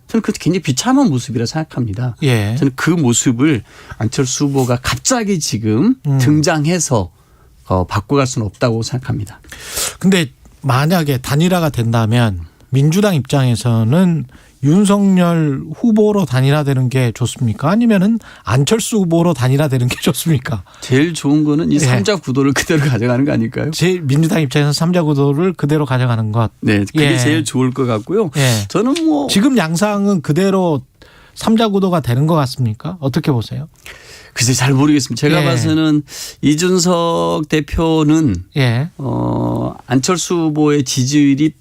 저는 그것도 굉장히 비참한 모습이라 생각합니다. 예. 저는 그 모습을 안철수 후보가 갑자기 지금 등장해서 바꿔갈 수는 없다고 생각합니다. 근데 만약에 단일화가 된다면 민주당 입장에서는 윤석열 후보로 단일화되는 게 좋습니까? 아니면은 안철수 후보로 단일화되는 게 좋습니까? 제일 좋은 거는 이 예. 3자 구도를 그대로 가져가는 거 아닐까요? 제일 민주당 입장에서 3자 구도를 그대로 가져가는 것. 네, 그게 예. 제일 좋을 것 같고요. 예. 저는 뭐 지금 양상은 그대로 3자 구도가 되는 것 같습니까? 어떻게 보세요? 글쎄 잘 모르겠습니다. 제가 예. 봐서는 이준석 대표는 예. 안철수 후보의 지지율이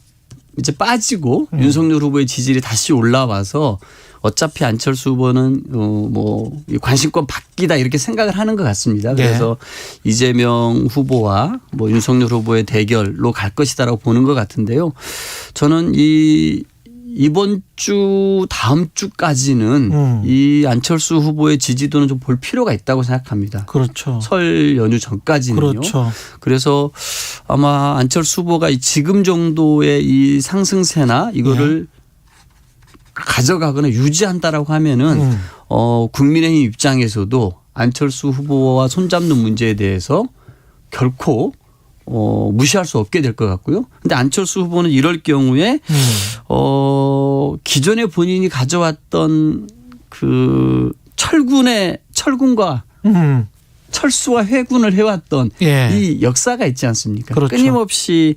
이제 빠지고 윤석열 후보의 지지율이 다시 올라와서 어차피 안철수 후보는 뭐 관심권 바뀌다 이렇게 생각을 하는 것 같습니다. 그래서 이재명 후보와 뭐 윤석열 후보의 대결로 갈 것이다라고 보는 것 같은데요. 저는 이번 주 다음 주까지는 이 안철수 후보의 지지도는 좀 볼 필요가 있다고 생각합니다. 그렇죠. 설 연휴 전까지는요. 그렇죠. 그래서 아마 안철수 후보가 지금 정도의 이 상승세나 이거를 가져가거나 유지한다라고 하면은 국민의힘 입장에서도 안철수 후보와 손잡는 문제에 대해서 결코 무시할 수 없게 될 것 같고요. 근데 안철수 후보는 이럴 경우에 기존에 본인이 가져왔던 그 철군과 철수와 회군을 해왔던 이 역사가 있지 않습니까? 그렇죠. 끊임없이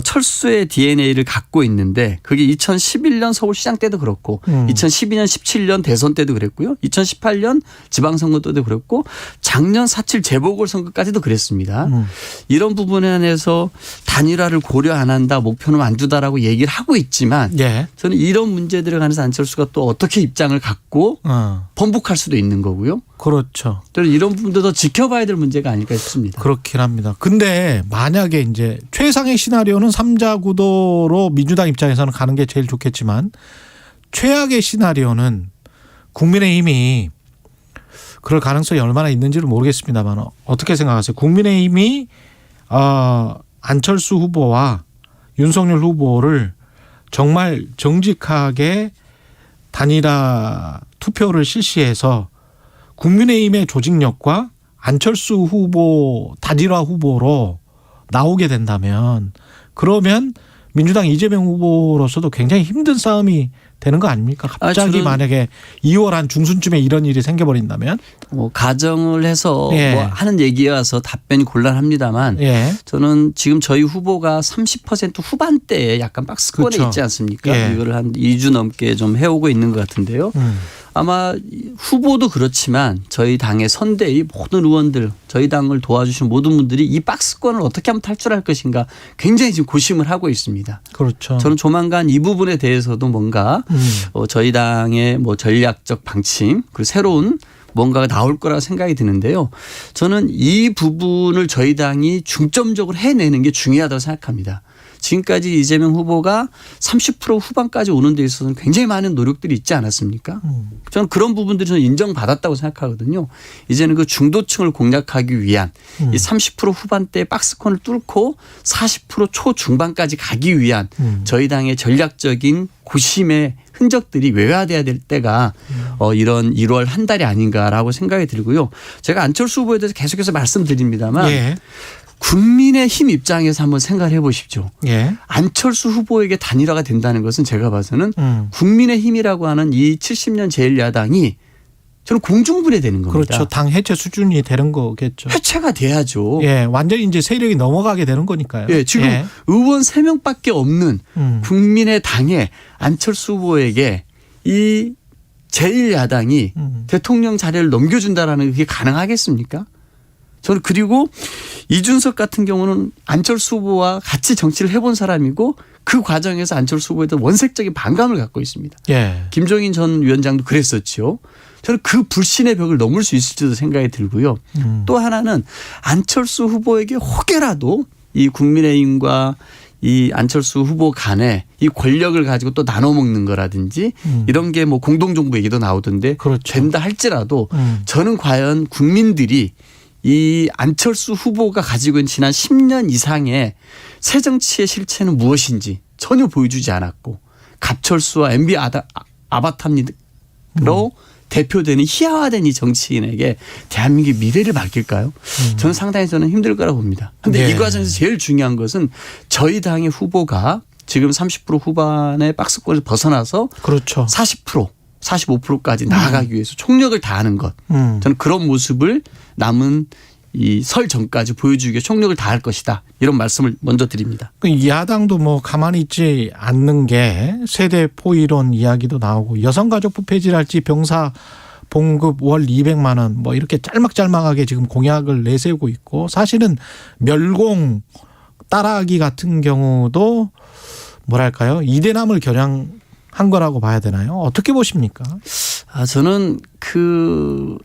철수의 DNA를 갖고 있는데 그게 2011년 서울시장 때도 그렇고 2012년 17년 대선 때도 그랬고요. 2018년 지방선거 때도 그랬고 작년 4.7 재보궐선거까지도 그랬습니다. 이런 부분에 한해서 단일화를 고려 안 한다, 목표는 안 두다라고 얘기를 하고 있지만 저는 이런 문제들에 관해서 안철수가 또 어떻게 입장을 갖고 번복할 수도 있는 거고요. 그렇죠. 이런 부분도 더 지켜봐야 될 문제가 아닐까 싶습니다. 그렇긴 합니다. 근데 만약에 이제 최상의 시나리오는 3자 구도로 민주당 입장에서는 가는 게 제일 좋겠지만 최악의 시나리오는 국민의힘이 그럴 가능성이 얼마나 있는지를 모르겠습니다만 어떻게 생각하세요? 국민의힘이 안철수 후보와 윤석열 후보를 정말 정직하게 단일화 투표를 실시해서 국민의힘의 조직력과 안철수 후보 단일화 후보로 나오게 된다면 그러면 민주당 이재명 후보로서도 굉장히 힘든 싸움이 되는 거 아닙니까? 갑자기 만약에 2월 한 중순쯤에 이런 일이 생겨버린다면? 가정을 해서 뭐 하는 얘기여서 답변이 곤란합니다만 저는 지금 저희 후보가 30% 후반대에 약간 박스권에 있지 않습니까? 이걸 한 2주 넘게 좀 해오고 있는 것 같은데요. 아마 후보도 그렇지만 저희 당의 선대위 모든 의원들, 저희 당을 도와주신 모든 분들이 이 박스권을 어떻게 하면 탈출할 것인가 굉장히 지금 고심을 하고 있습니다. 그렇죠. 저는 조만간 이 부분에 대해서도 뭔가 저희 당의 뭐 전략적 방침 그리고 새로운 뭔가가 나올 거라 생각이 드는데요. 저는 이 부분을 저희 당이 중점적으로 해내는 게 중요하다고 생각합니다. 지금까지 이재명 후보가 30% 후반까지 오는 데 있어서는 굉장히 많은 노력들이 있지 않았습니까? 저는 그런 부분들이 저는 인정받았다고 생각하거든요. 이제는 그 중도층을 공략하기 위한 이 30% 후반대 박스권을 뚫고 40% 초중반까지 가기 위한 저희 당의 전략적인 고심의 흔적들이 외화돼야 될 때가 이런 1월 한 달이 아닌가라고 생각이 들고요. 제가 안철수 후보에 대해서 계속해서 말씀드립니다만 예. 국민의힘 입장에서 한번 생각을 해 보십시오. 예. 안철수 후보에게 단일화가 된다는 것은 제가 봐서는 국민의힘이라고 하는 이 70년 제1야당이 저는 공중분해되는 겁니다. 그렇죠. 당 해체 수준이 되는 거겠죠. 해체가 돼야죠. 예, 완전히 이제 세력이 넘어가게 되는 거니까요. 예, 지금 예. 의원 3명밖에 없는 국민의당의 안철수 후보에게 이 제1야당이 대통령 자리를 넘겨준다라는 게 가능하겠습니까? 저는 그리고 이준석 같은 경우는 안철수 후보와 같이 정치를 해본 사람이고 그 과정에서 안철수 후보에 대한 원색적인 반감을 갖고 있습니다. 예. 김종인 전 위원장도 그랬었죠. 저는 그 불신의 벽을 넘을 수 있을지도 생각이 들고요. 또 하나는 안철수 후보에게 혹여라도 이 국민의힘과 이 안철수 후보 간에 이 권력을 가지고 또 나눠 먹는 거라든지 이런 게 뭐 공동정부 얘기도 나오던데 그렇죠. 된다 할지라도 저는 과연 국민들이 이 안철수 후보가 가지고 있는 지난 10년 이상의 새 정치의 실체는 무엇인지 전혀 보여주지 않았고 갑철수와 MB 아바타로 대표되는 희화화된 이 정치인에게 대한민국의 미래를 맡길까요? 저는 상당히 저는 힘들 거라고 봅니다. 그런데 네. 이 과정에서 제일 중요한 것은 저희 당의 후보가 지금 30% 후반의 박스권을 벗어나서 그렇죠. 40% 45%까지 나아가기 위해서 총력을 다하는 것. 저는 그런 모습을 남은 이 설 전까지 보여주기 위해 총력을 다할 것이다. 이런 말씀을 먼저 드립니다. 야당도 뭐 가만히 있지 않는 게 세대 포이론 이야기도 나오고 여성가족부 폐지랄지 병사 봉급 월 200만 원 뭐 이렇게 짤막짤막하게 지금 공약을 내세우고 있고 사실은 멸공 따라하기 같은 경우도 뭐랄까요? 이대남을 겨냥한 거라고 봐야 되나요? 어떻게 보십니까? 저는 그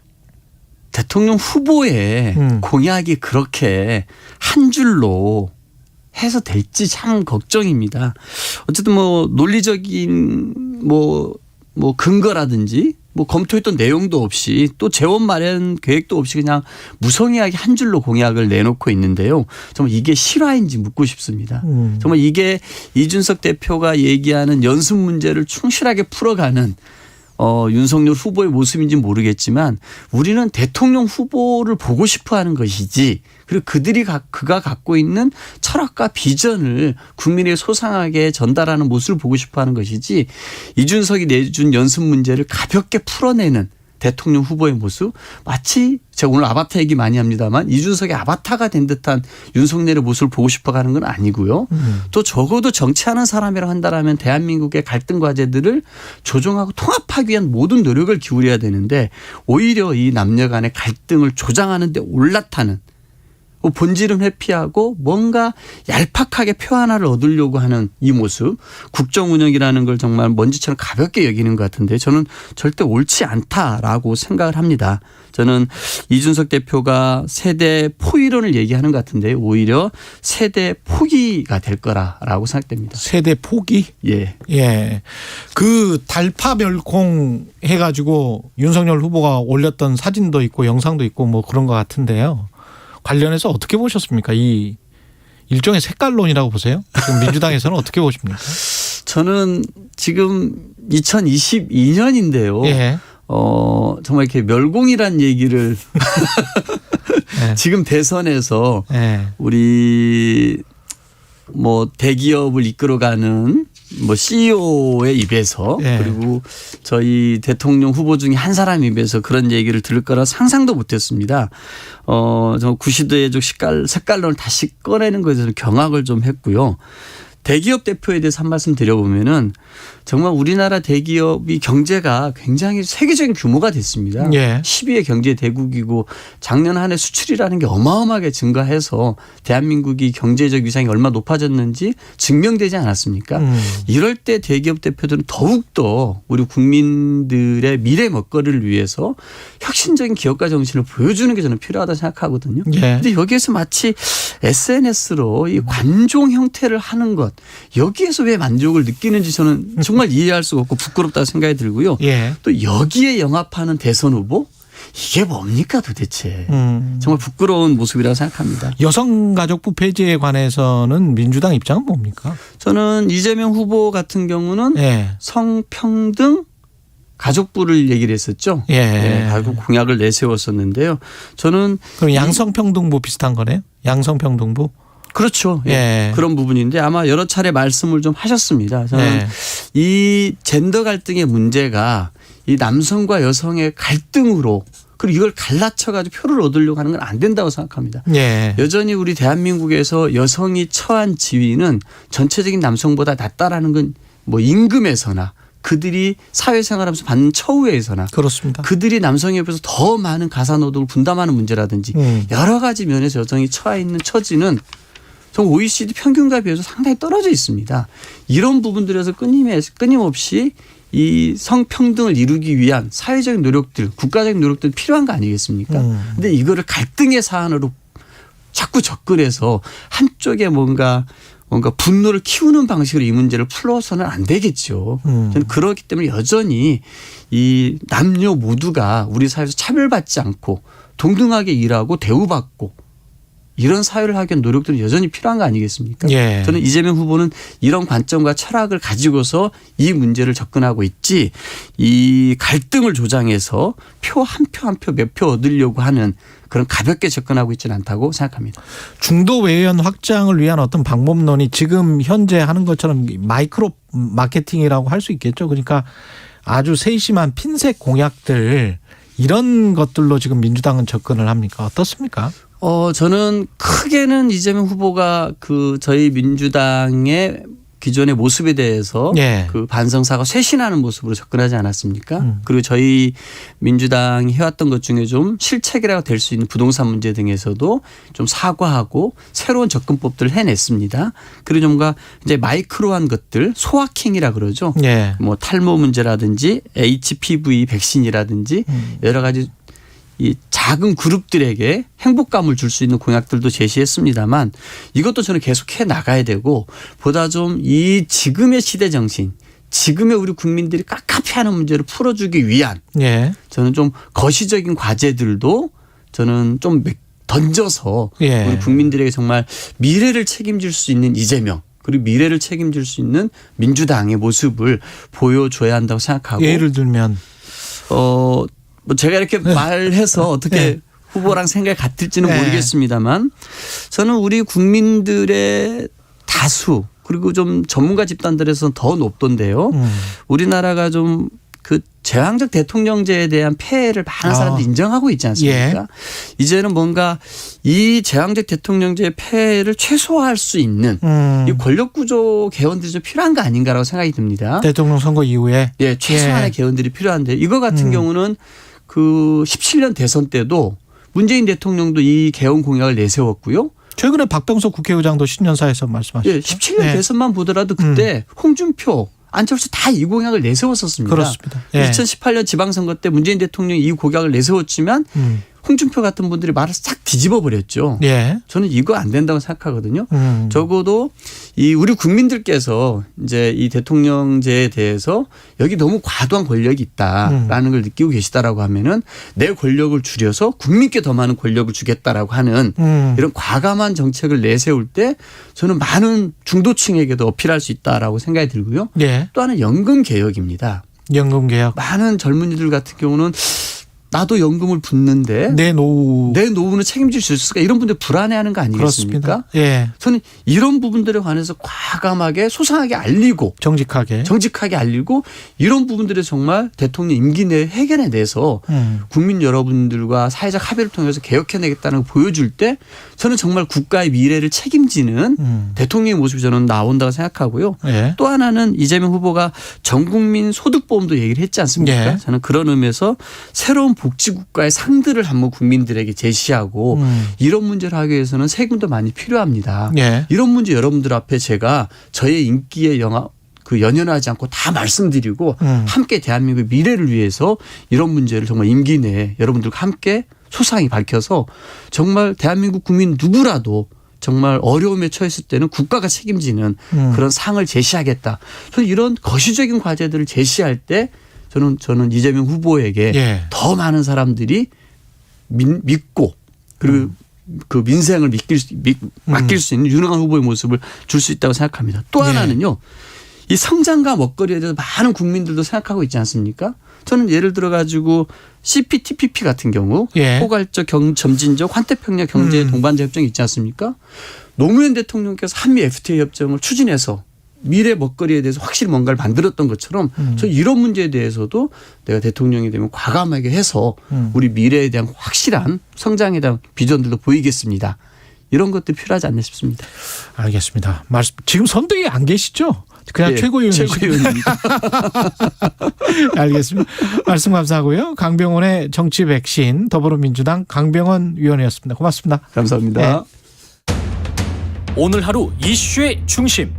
대통령 후보의 공약이 그렇게 한 줄로 해서 될지 참 걱정입니다. 어쨌든 뭐 논리적인 뭐 근거라든지 뭐 검토했던 내용도 없이 또 재원 마련 계획도 없이 그냥 무성의하게 한 줄로 공약을 내놓고 있는데요. 정말 이게 실화인지 묻고 싶습니다. 정말 이게 이준석 대표가 얘기하는 연습 문제를 충실하게 풀어가는 윤석열 후보의 모습인지 모르겠지만 우리는 대통령 후보를 보고 싶어 하는 것이지 그리고 그가 갖고 있는 철학과 비전을 국민에게 소상하게 전달하는 모습을 보고 싶어 하는 것이지 이준석이 내준 연습 문제를 가볍게 풀어내는 대통령 후보의 모습 마치 제가 오늘 아바타 얘기 많이 합니다만 이준석의 아바타가 된 듯한 윤석열의 모습을 보고 싶어 가는 건 아니고요. 또 적어도 정치하는 사람이라고 한다면 대한민국의 갈등 과제들을 조정하고 통합하기 위한 모든 노력을 기울여야 되는데 오히려 이 남녀 간의 갈등을 조장하는 데 올라타는 본질은 회피하고 뭔가 얄팍하게 표 하나를 얻으려고 하는 이 모습 국정 운영이라는 걸 정말 먼지처럼 가볍게 여기는 것 같은데 저는 절대 옳지 않다라고 생각을 합니다. 저는 이준석 대표가 세대 포이론을 얘기하는 것 같은데 오히려 세대 포기가 될 거라고 생각됩니다. 세대 포기? 예. 예. 그 달파 멸공 해가지고 윤석열 후보가 올렸던 사진도 있고 영상도 있고 뭐 그런 것 같은데요. 관련해서 어떻게 보셨습니까? 이 일종의 색깔론이라고 보세요? 지금 민주당에서는 어떻게 보십니까? 저는 지금 2022년인데요. 예. 정말 이렇게 멸공이란 얘기를 예. 지금 대선에서 예. 우리 뭐 대기업을 이끌어가는 뭐 CEO의 입에서 예. 그리고 저희 대통령 후보 중에 한 사람 입에서 그런 얘기를 들을 거라 상상도 못했습니다. 저 구시대적 색깔론을 다시 꺼내는 것에 대해서 경악을 좀 했고요. 대기업 대표에 대해서 한 말씀 드려보면은 정말 우리나라 대기업이 경제가 굉장히 세계적인 규모가 됐습니다. 예. 12의 경제 대국이고 작년 한 해 수출이라는 게 어마어마하게 증가해서 대한민국이 경제적 위상이 얼마나 높아졌는지 증명되지 않았습니까? 이럴 때 대기업 대표들은 더욱더 우리 국민들의 미래 먹거리를 위해서 혁신적인 기업가 정신을 보여주는 게 저는 필요하다 생각하거든요. 예. 그런데 여기에서 마치 SNS로 이 관종 형태를 하는 것 여기에서 왜 만족을 느끼는지 저는 정말 이해할 수가 없고 부끄럽다고 생각이 들고요. 예. 또 여기에 영합하는 대선 후보 이게 뭡니까 도대체. 정말 부끄러운 모습이라고 생각합니다. 여성가족부 폐지에 관해서는 민주당 입장은 뭡니까? 저는 이재명 후보 같은 경우는 예. 성평등 가족부를 얘기를 했었죠. 예. 네, 가족 공약을 내세웠었는데요. 저는 그럼 양성평등부 비슷한 거네요. 양성평등부. 그렇죠. 예. 예. 그런 부분인데 아마 여러 차례 말씀을 좀 하셨습니다. 저는 예. 이 젠더 갈등의 문제가 이 남성과 여성의 갈등으로 그리고 이걸 갈라쳐가지고 표를 얻으려고 하는 건 안 된다고 생각합니다. 예. 여전히 우리 대한민국에서 여성이 처한 지위는 전체적인 남성보다 낮다라는 건 뭐 임금에서나 그들이 사회생활하면서 받는 처우에서나 그렇습니다. 그들이 남성에 비해서 더 많은 가사노동을 분담하는 문제라든지 여러 가지 면에서 여성이 처해 있는 처지는 정말 OECD 평균과 비해서 상당히 떨어져 있습니다. 이런 부분들에서 끊임없이 이 성평등을 이루기 위한 사회적인 노력들, 국가적인 노력들 필요한 거 아니겠습니까? 근데 이거를 갈등의 사안으로 자꾸 접근해서 한쪽에 뭔가 분노를 키우는 방식으로 이 문제를 풀어서는 안 되겠죠. 저는 그렇기 때문에 여전히 이 남녀 모두가 우리 사회에서 차별받지 않고 동등하게 일하고 대우받고 이런 사회를 하기 위한 노력들은 여전히 필요한 거 아니겠습니까? 예. 저는 이재명 후보는 이런 관점과 철학을 가지고서 이 문제를 접근하고 있지 이 갈등을 조장해서 표 한 표 한 표 몇 표 얻으려고 하는 그런 가볍게 접근하고 있지는 않다고 생각합니다. 중도 외연 확장을 위한 어떤 방법론이 지금 현재 하는 것처럼 마이크로 마케팅이라고 할 수 있겠죠. 그러니까 아주 세심한 핀셋 공약들 이런 것들로 지금 민주당은 접근을 합니까? 어떻습니까? 저는 크게는 이재명 후보가 그 저희 민주당의 기존의 모습에 대해서 예. 그 반성사과 쇄신하는 모습으로 접근하지 않았습니까? 그리고 저희 민주당이 해왔던 것 중에 좀 실책이라고 될 수 있는 부동산 문제 등에서도 좀 사과하고 새로운 접근법들을 해냈습니다. 그리고 뭔가 이제 마이크로한 것들 소확행이라 그러죠. 예. 뭐 탈모 문제라든지 HPV 백신이라든지 여러 가지 이 작은 그룹들에게 행복감을 줄 수 있는 공약들도 제시했습니다만 이것도 저는 계속해 나가야 되고 보다 좀 이 지금의 시대 정신 지금의 우리 국민들이 깝깝해하는 문제를 풀어주기 위한 예. 저는 좀 거시적인 과제들도 저는 좀 던져서 예. 우리 국민들에게 정말 미래를 책임질 수 있는 이재명 그리고 미래를 책임질 수 있는 민주당의 모습을 보여줘야 한다고 생각하고 예를 들면 뭐 제가 이렇게 말해서 어떻게 후보랑 생각이 같을지는 모르겠습니다만 저는 우리 국민들의 다수 그리고 좀 전문가 집단들에서는 더 높던데요. 우리나라가 좀 그 제왕적 대통령제에 대한 폐해를 많은 사람들이 인정하고 있지 않습니까? 예. 이제는 뭔가 이 제왕적 대통령제의 폐해를 최소화할 수 있는 이 권력구조 개헌들이 좀 필요한 거 아닌가라고 생각이 듭니다. 대통령 선거 이후에. 예, 최소한의 예. 개헌들이 필요한데 이거 같은 경우는 그 17년 대선 때도 문재인 대통령도 이 개헌 공약을 내세웠고요. 최근에 박병석 국회의장도 신년사에서 말씀하셨죠. 예, 17년 대선만 보더라도 그때 홍준표 안철수 다 이 공약을 내세웠었습니다. 그렇습니다. 예. 2018년 지방선거 때 문재인 대통령이 이 공약을 내세웠지만 홍준표 같은 분들이 말을 싹 뒤집어 버렸죠. 예. 저는 이거 안 된다고 생각하거든요. 적어도 이 우리 국민들께서 이제 이 대통령제에 대해서 여기 너무 과도한 권력이 있다라는 걸 느끼고 계시다라고 하면은 내 권력을 줄여서 국민께 더 많은 권력을 주겠다라고 하는 이런 과감한 정책을 내세울 때 저는 많은 중도층에게도 어필할 수 있다라고 생각이 들고요. 예. 또 하나는 연금 개혁입니다. 연금 개혁. 많은 젊은이들 같은 경우는 나도 연금을 붓는데 내 노후는 책임질 수 있을까 이런 분들 불안해하는 거 아니겠습니까? 그렇습니다. 예. 저는 이런 부분들에 관해서 과감하게 소상하게 알리고 정직하게 알리고 이런 부분들을 정말 대통령 임기 내에 해결해내서 국민 여러분들과 사회적 합의를 통해서 개혁해내겠다는 걸 보여줄 때 저는 정말 국가의 미래를 책임지는 대통령의 모습이 저는 나온다고 생각하고요. 예. 또 하나는 이재명 후보가 전국민 소득보험도 얘기를 했지 않습니까? 예. 저는 그런 의미에서 새로운 복지국가의 상들을 한번 국민들에게 제시하고 이런 문제를 하기 위해서는 세금도 많이 필요합니다. 예. 이런 문제 여러분들 앞에 제가 저의 인기에 연연하지 않고 다 말씀드리고 함께 대한민국의 미래를 위해서 이런 문제를 정말 임기 내에 여러분들과 함께 소상히 밝혀서 정말 대한민국 국민 누구라도 정말 어려움에 처했을 때는 국가가 책임지는 그런 상을 제시하겠다. 저는 이런 거시적인 과제들을 제시할 때 저는 이재명 후보에게 예. 더 많은 사람들이 믿고 그리고 그 민생을 맡길 수 있는 유능한 후보의 모습을 줄 수 있다고 생각합니다. 또 하나는요. 이 성장과 먹거리에 대해서 많은 국민들도 생각하고 있지 않습니까? 저는 예를 들어 가지고 CPTPP 같은 경우 포괄적 점진적 환태평양 경제 동반자 협정이 있지 않습니까? 노무현 대통령께서 한미 FTA 협정을 추진해서 미래 먹거리에 대해서 확실히 뭔가를 만들었던 것처럼 저 이런 문제에 대해서도 내가 대통령이 되면 과감하게 해서 우리 미래에 대한 확실한 성장에 대한 비전들도 보이겠습니다. 이런 것들이 필요하지 않나 싶습니다. 알겠습니다. 지금 선대위에 안 계시죠? 그냥 최고위원입니다. 알겠습니다. 말씀 감사하고요. 강병원의 정치 백신 더불어민주당 강병원 위원이었습니다. 고맙습니다. 감사합니다. 네. 오늘 하루 이슈의 중심.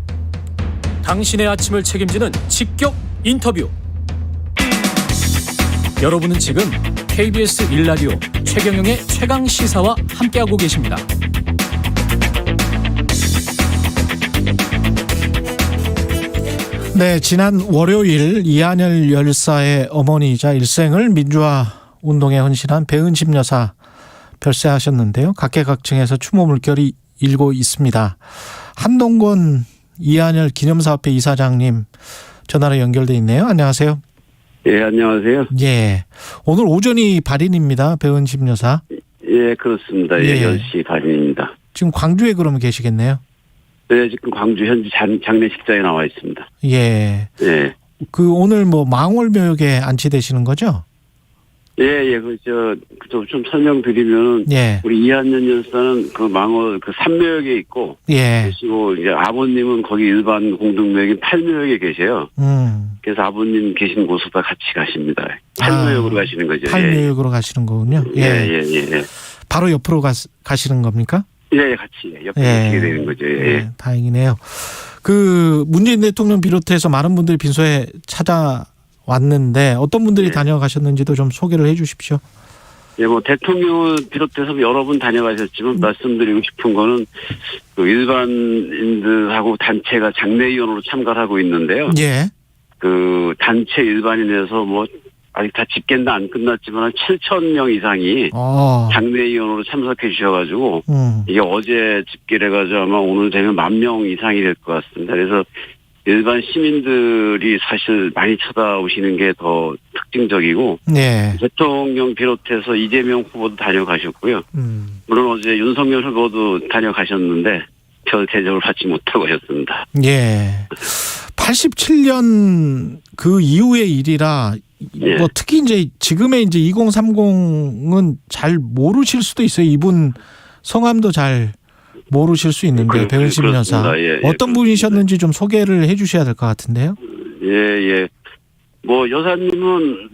당신의 아침을 책임지는 직격 인터뷰. 여러분은 지금 KBS 1라디오 최경영의 최강 시사와 함께하고 계십니다. 네, 지난 월요일 이한열 열사의 어머니이자 일생을 민주화 운동에 헌신한 배은심 여사 별세하셨는데요. 각계각층에서 추모 물결이 일고 있습니다. 한동권 이한열 기념사업회 이사장님 전화로 연결돼 있네요. 안녕하세요. 예, 안녕하세요. 예, 오늘 오전이 발인입니다. 배은심 여사. 예, 그렇습니다. 예, 10시 발인입니다. 지금 광주에 그러면 계시겠네요. 네, 지금 광주 현지 장례식장에 나와 있습니다. 예. 예. 그 오늘 뭐 망월묘역에 안치되시는 거죠? 예, 좀 설명드리면 우리 이한열 열사는 그 망월 그 삼묘역에 있고, 그리고 이제 아버님은 거기 일반 공동묘역인 팔묘역에 계세요. 그래서 아버님 계신 곳으로 다 같이 가십니다. 팔묘역으로 가시는 거죠. 팔묘역으로 가시는 거군요. 예. 바로 옆으로 가시는 겁니까? 예, 같이 옆에 가시게 되는 거죠. 예. 다행이네요. 그 문재인 대통령 비롯해서 많은 분들이 빈소에 찾아왔는데 어떤 분들이 다녀가셨는지도 좀 소개를 해 주십시오. 예, 뭐 대통령을 비롯해서 여러 분 다녀가셨지만 말씀드리고 싶은 거는 그 일반인들하고 단체가 장례위원으로 참가를 하고 있는데요. 예. 그 단체 일반인에서 뭐 아직 다 집계는 안 끝났지만 한 7,000명 이상이 장례위원으로 참석해 주셔가지고 이게 어제 집계를 해가지고 아마 오늘 되면 10,000명 이상이 될 것 같습니다. 그래서 일반 시민들이 사실 많이 찾아오시는 게 더 특징적이고 대통령 비롯해서 이재명 후보도 다녀가셨고요. 물론 어제 윤석열 후보도 다녀가셨는데 별 대접을 받지 못하고 하셨습니다. 예. 87년 그 이후의 일이라 뭐 특히 이제 지금의 이제 2030은 잘 모르실 수도 있어요. 이분 성함도 잘 모르실 수 있는데 배은심 여사 어떤 분이셨는지 좀 소개를 해 주셔야 될 것 같은데요. 예. 뭐 여사님은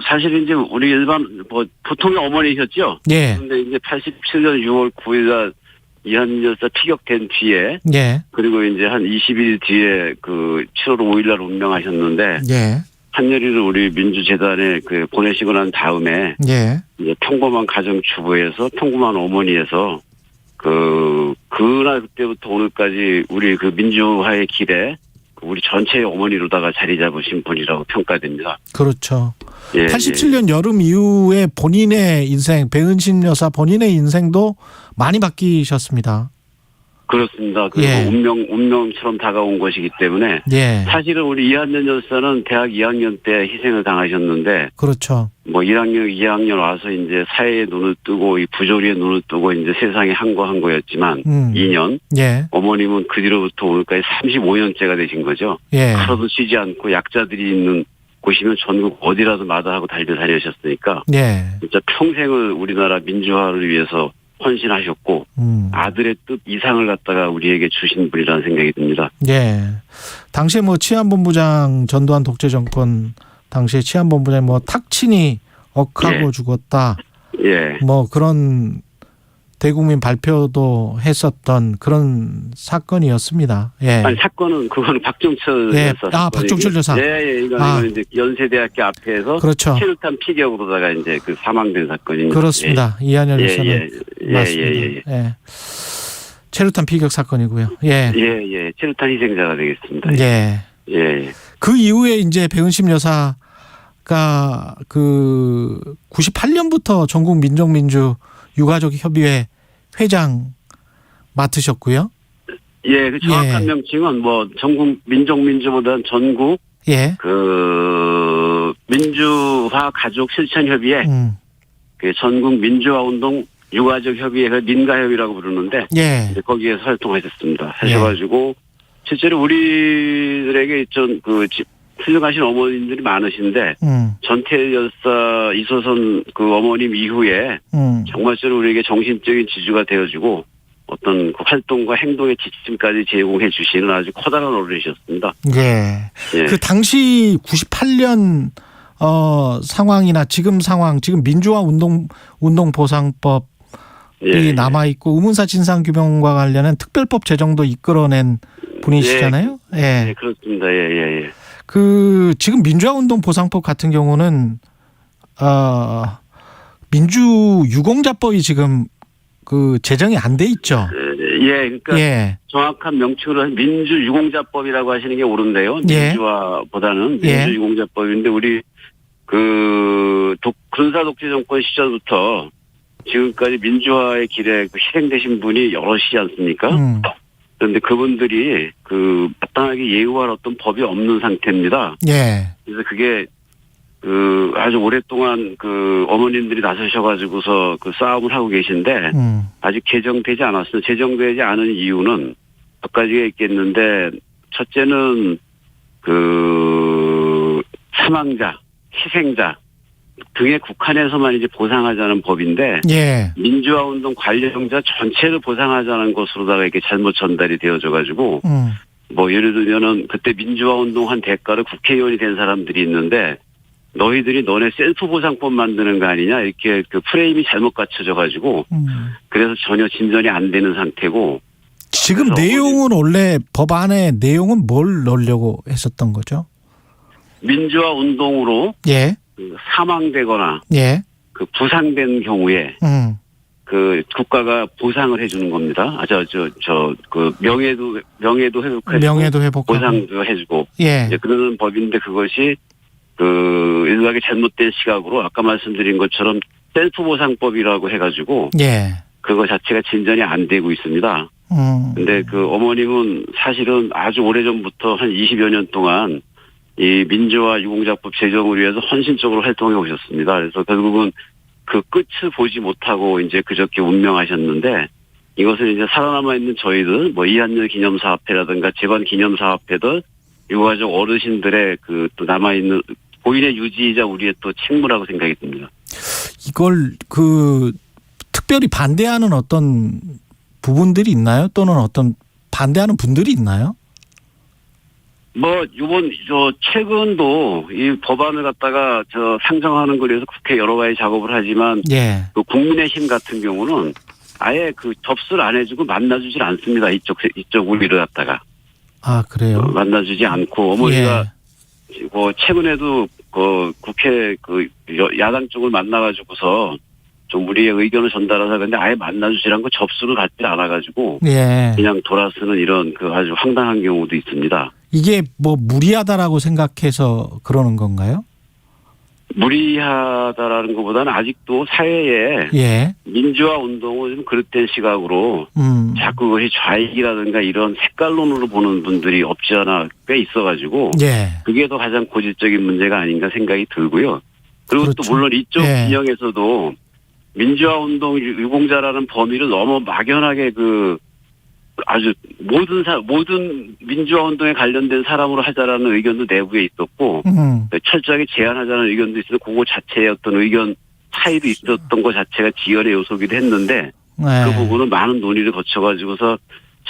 사실 이제 우리 일반 뭐 보통의 어머니셨죠. 예. 그런데 이제 87년 6월 9일 이한열 여사 피격된 뒤에 그리고 이제 한 20일 뒤에 그 7월 5일 날 운명하셨는데 한여리를 우리 민주재단에 그 보내시고 난 다음에 이제 평범한 가정주부에서 평범한 어머니에서 그날 그때부터 오늘까지 우리 그 민주화의 길에 우리 전체의 어머니로다가 자리 잡으신 분이라고 평가됩니다. 그렇죠. 87년 여름 이후에 본인의 인생, 배은심 여사 본인의 인생도 많이 바뀌셨습니다. 그렇습니다. 그리고 운명처럼 다가온 것이기 때문에 사실은 우리 이한열 열사는 대학 2학년 때 희생을 당하셨는데 그렇죠. 뭐 1학년, 2학년 와서 이제 사회의 눈을 뜨고 이 부조리의 눈을 뜨고 이제 세상에 한 거였지만 2년 어머님은 그 뒤로부터 오늘까지 35년째가 되신 거죠. 하루도 쉬지 않고 약자들이 있는 곳이면 전국 어디라도 마다하고 다니셨으니까 진짜 평생을 우리나라 민주화를 위해서 헌신하셨고 아들의 뜻 이상을 갖다가 우리에게 주신 분이라는 생각이 듭니다. 당시에 뭐 치안본부장 전두환 독재 정권 당시에 치안본부장 뭐 탁친이 억하고 죽었다. 뭐 그런 대국민 발표도 했었던 그런 사건이었습니다. 아니 사건은 그거는 박종철 여사. 박종철 여사. 이거는 이제 연세대학교 앞에서 그렇죠. 체류탄 피격으로다가 이제 그 사망된 사건입니다. 그렇습니다. 이한열 여사는 맞습니다. 체류탄 피격 사건이고요. 예. 예. 체류탄 희생자가 되겠습니다. 예. 예. 그 이후에 이제 배은심 여사가 그 98년부터 전국 민족민주 유가족 협의회 회장 맡으셨고요. 예, 그 정확한 명칭은 뭐 전국 민족민주보다는 전국 그 민주화 가족 실천 협의회, 그 전국 민주화 운동 유가족 협의회가 민가협이라고 부르는데 이제 거기에서 활동하셨습니다. 하셔가지고 실제로 우리들에게 좀 그 훌륭하신 어머님들이 많으신데 전태일 여사 이소선 그 어머님 이후에 정말로 우리에게 정신적인 지주가 되어주고 어떤 그 활동과 행동의 지침까지 제공해 주시는 아주 커다란 어른이셨습니다. 예. 그 당시 98년 상황이나 지금 상황, 지금 민주화 운동 보상법이 남아 있고 의문사 진상 규명과 관련한 특별법 제정도 이끌어낸 분이시잖아요. 예, 그렇습니다. 예. 그 지금 민주화 운동 보상법 같은 경우는 민주 유공자법이 지금 그 제정이 안 돼 있죠. 그러니까 정확한 명칭으로 민주 유공자법이라고 하시는 게 옳은데요. 민주화보다는 민주 유공자법인데 우리 그 군사 독재 정권 시절부터 지금까지 민주화의 길에 실행되신 분이 여럿이지 않습니까? 그런데 그분들이 그 마땅하게 예우할 어떤 법이 없는 상태입니다. 그래서 그게 그 아주 오랫동안 그 어머님들이 나서셔가지고서 그 싸움을 하고 계신데 아직 개정되지 않았어요. 제정되지 않은 이유는 몇 가지가 있겠는데 첫째는 그 사망자, 희생자 등의 국한에서만 이제 보상하자는 법인데 민주화 운동 관련자 전체를 보상하자는 것으로다가 이렇게 잘못 전달이 되어져 가지고 뭐 예를 들면은 그때 민주화 운동한 대가로 국회의원이 된 사람들이 있는데 너희들이 너네 셀프 보상법 만드는 거 아니냐 이렇게 그 프레임이 잘못 갖춰져 가지고 그래서 전혀 진전이 안 되는 상태고 지금 내용은 원래 법안의 내용은 뭘 넣으려고 했었던 거죠? 민주화 운동으로 그 사망되거나 그 부상된 경우에 그 국가가 보상을 해주는 겁니다. 그 명예도 회복하고 보상도 해주고 이제 그러는 법인데 그것이 그 일각의 잘못된 시각으로 아까 말씀드린 것처럼 셀프 보상법이라고 해가지고 그거 자체가 진전이 안 되고 있습니다. 근데 그 어머님은 사실은 아주 오래전부터 한 20여 년 동안 이 민주화 유공자법 제정을 위해서 헌신적으로 활동해 오셨습니다. 그래서 결국은 그 끝을 보지 못하고 이제 그저께 운명하셨는데 이것을 이제 살아남아 있는 저희들 뭐 이한열 기념사업회라든가 재관 기념사업회들 유가족 어르신들의 그 또 남아 있는 고인의 유지이자 우리의 또 책무라고 생각이 듭니다. 이걸 그 특별히 반대하는 어떤 부분들이 있나요? 또는 어떤 반대하는 분들이 있나요? 뭐 이번 최근도 이 법안을 갖다가 상정하는 걸 위해서 국회 여러 가지 작업을 하지만 그 국민의힘 같은 경우는 아예 그 접수를 안 해주고 만나주질 않습니다. 이쪽 우리를 갖다가 그래요? 만나주지 않고 어머니가 뭐 최근에도 그 국회 그 야당 쪽을 만나가지고서 좀 우리의 의견을 전달하자 근데 아예 만나주지 않고 접수를 받지 않아가지고 그냥 돌아서는 이런 그 아주 황당한 경우도 있습니다. 이게 뭐 무리하다라고 생각해서 그러는 건가요? 무리하다라는 것보다는 아직도 사회에 민주화 운동을 좀 그릇된 시각으로 자꾸 그것이 좌익이라든가 이런 색깔론으로 보는 분들이 없지 않아 꽤 있어가지고 그게 더 가장 고질적인 문제가 아닌가 생각이 들고요. 그리고 또 물론 이쪽 진영에서도 민주화 운동 유공자라는 범위를 너무 막연하게 그 아주 모든 민주화 운동에 관련된 사람으로 하자라는 의견도 내부에 있었고 철저하게 제한하자는 의견도 있어서 그거 자체의 어떤 의견 차이도 있었던 것 자체가 지연의 요소기도 했는데 그 부분은 많은 논의를 거쳐가지고서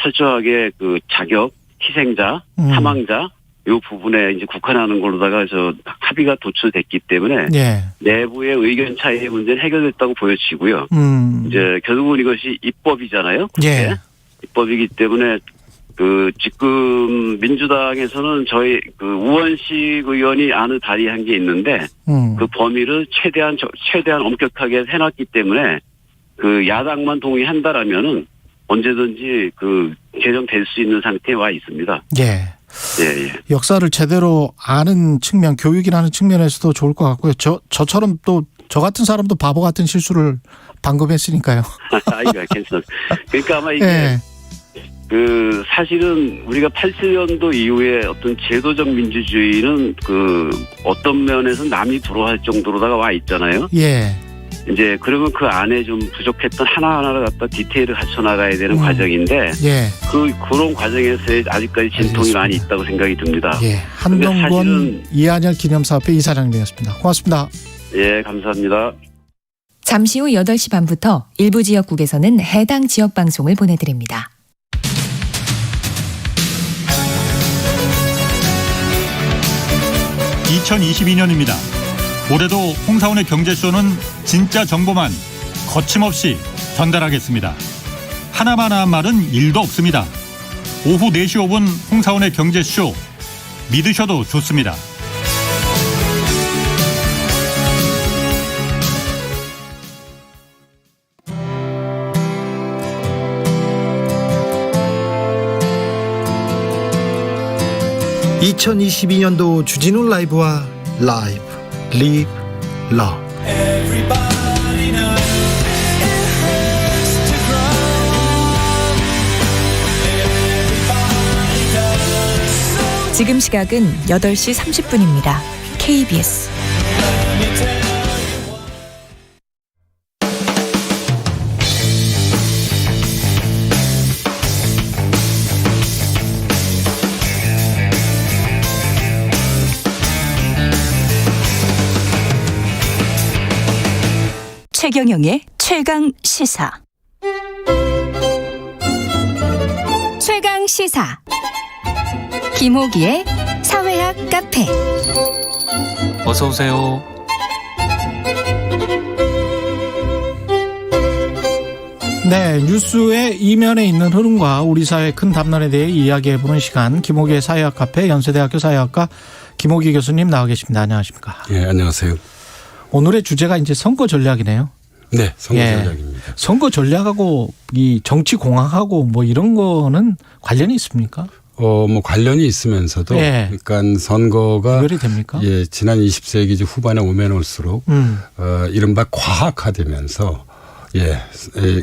철저하게 그 자격, 희생자, 사망자 이 부분에 이제 국한하는 걸로다가 합의가 도출됐기 때문에 내부의 의견 차이의 문제는 해결됐다고 보여지고요. 이제 결국은 이것이 입법이잖아요. 입법이기 때문에 그 지금 민주당에서는 저희 그 우원식 의원이 안을 발의한 게 있는데 그 범위를 최대한 엄격하게 해놨기 때문에 그 야당만 동의한다라면은 언제든지 그 개정될 수 있는 상태에 와 있습니다. 예. 예. 역사를 제대로 아는 측면, 교육이라는 측면에서도 좋을 것 같고요. 저처럼 또 저 같은 사람도 바보 같은 실수를 방금 했으니까요. 아이고, 괜찮아. 그러니까 아마 이게 예. 그 사실은 우리가 87년도 이후에 어떤 제도적 민주주의는 그 어떤 면에서 남이 부러워할 정도로다가 와 있잖아요. 예. 이제 그러면 그 안에 좀 부족했던 하나하나를 갖다 디테일을 갖춰 나가야 되는 과정인데 예. 그런 과정에서의 아직까지 진통이 많이 있다고 생각이 듭니다. 예. 한동권 이한열 기념사업회 이사장님이었습니다. 고맙습니다. 예, 감사합니다. 잠시 후 8시 반부터 일부 지역국에서는 해당 지역 방송을 보내드립니다. (2022년입니다) 올해도 홍사원의 경제쇼는 진짜 정보만 거침없이 전달하겠습니다. 하나만 한 말은 1도 없습니다. 오후 4시 5분 홍사원의 경제쇼 믿으셔도 좋습니다. (2022년도) 주진우 라이브와 라이브 리브 러브. 지금 시각은 8시 30분입니다. KBS 최경영의 최강 시사. 최강 시사 김호기의 사회학 카페. 어서 오세요. 네, 뉴스의 이면에 있는 흐름과 우리 사회의 큰 담론에 대해 이야기해보는 시간, 김호기의 사회학 카페, 연세대학교 사회학과 김호기 교수님 나와 계십니다. 안녕하십니까? 예, 안녕하세요. 오늘의 주제가 이제 선거 전략이네요. 네, 선거 전략입니다. 선거 전략하고 이 정치 공학하고 뭐 이런 거는 관련이 있습니까? 뭐 관련이 있으면서도, 그러니까 선거가 구별이 됩니까? 예, 지난 20세기 후반에 오면 올수록 이른바 과학화되면서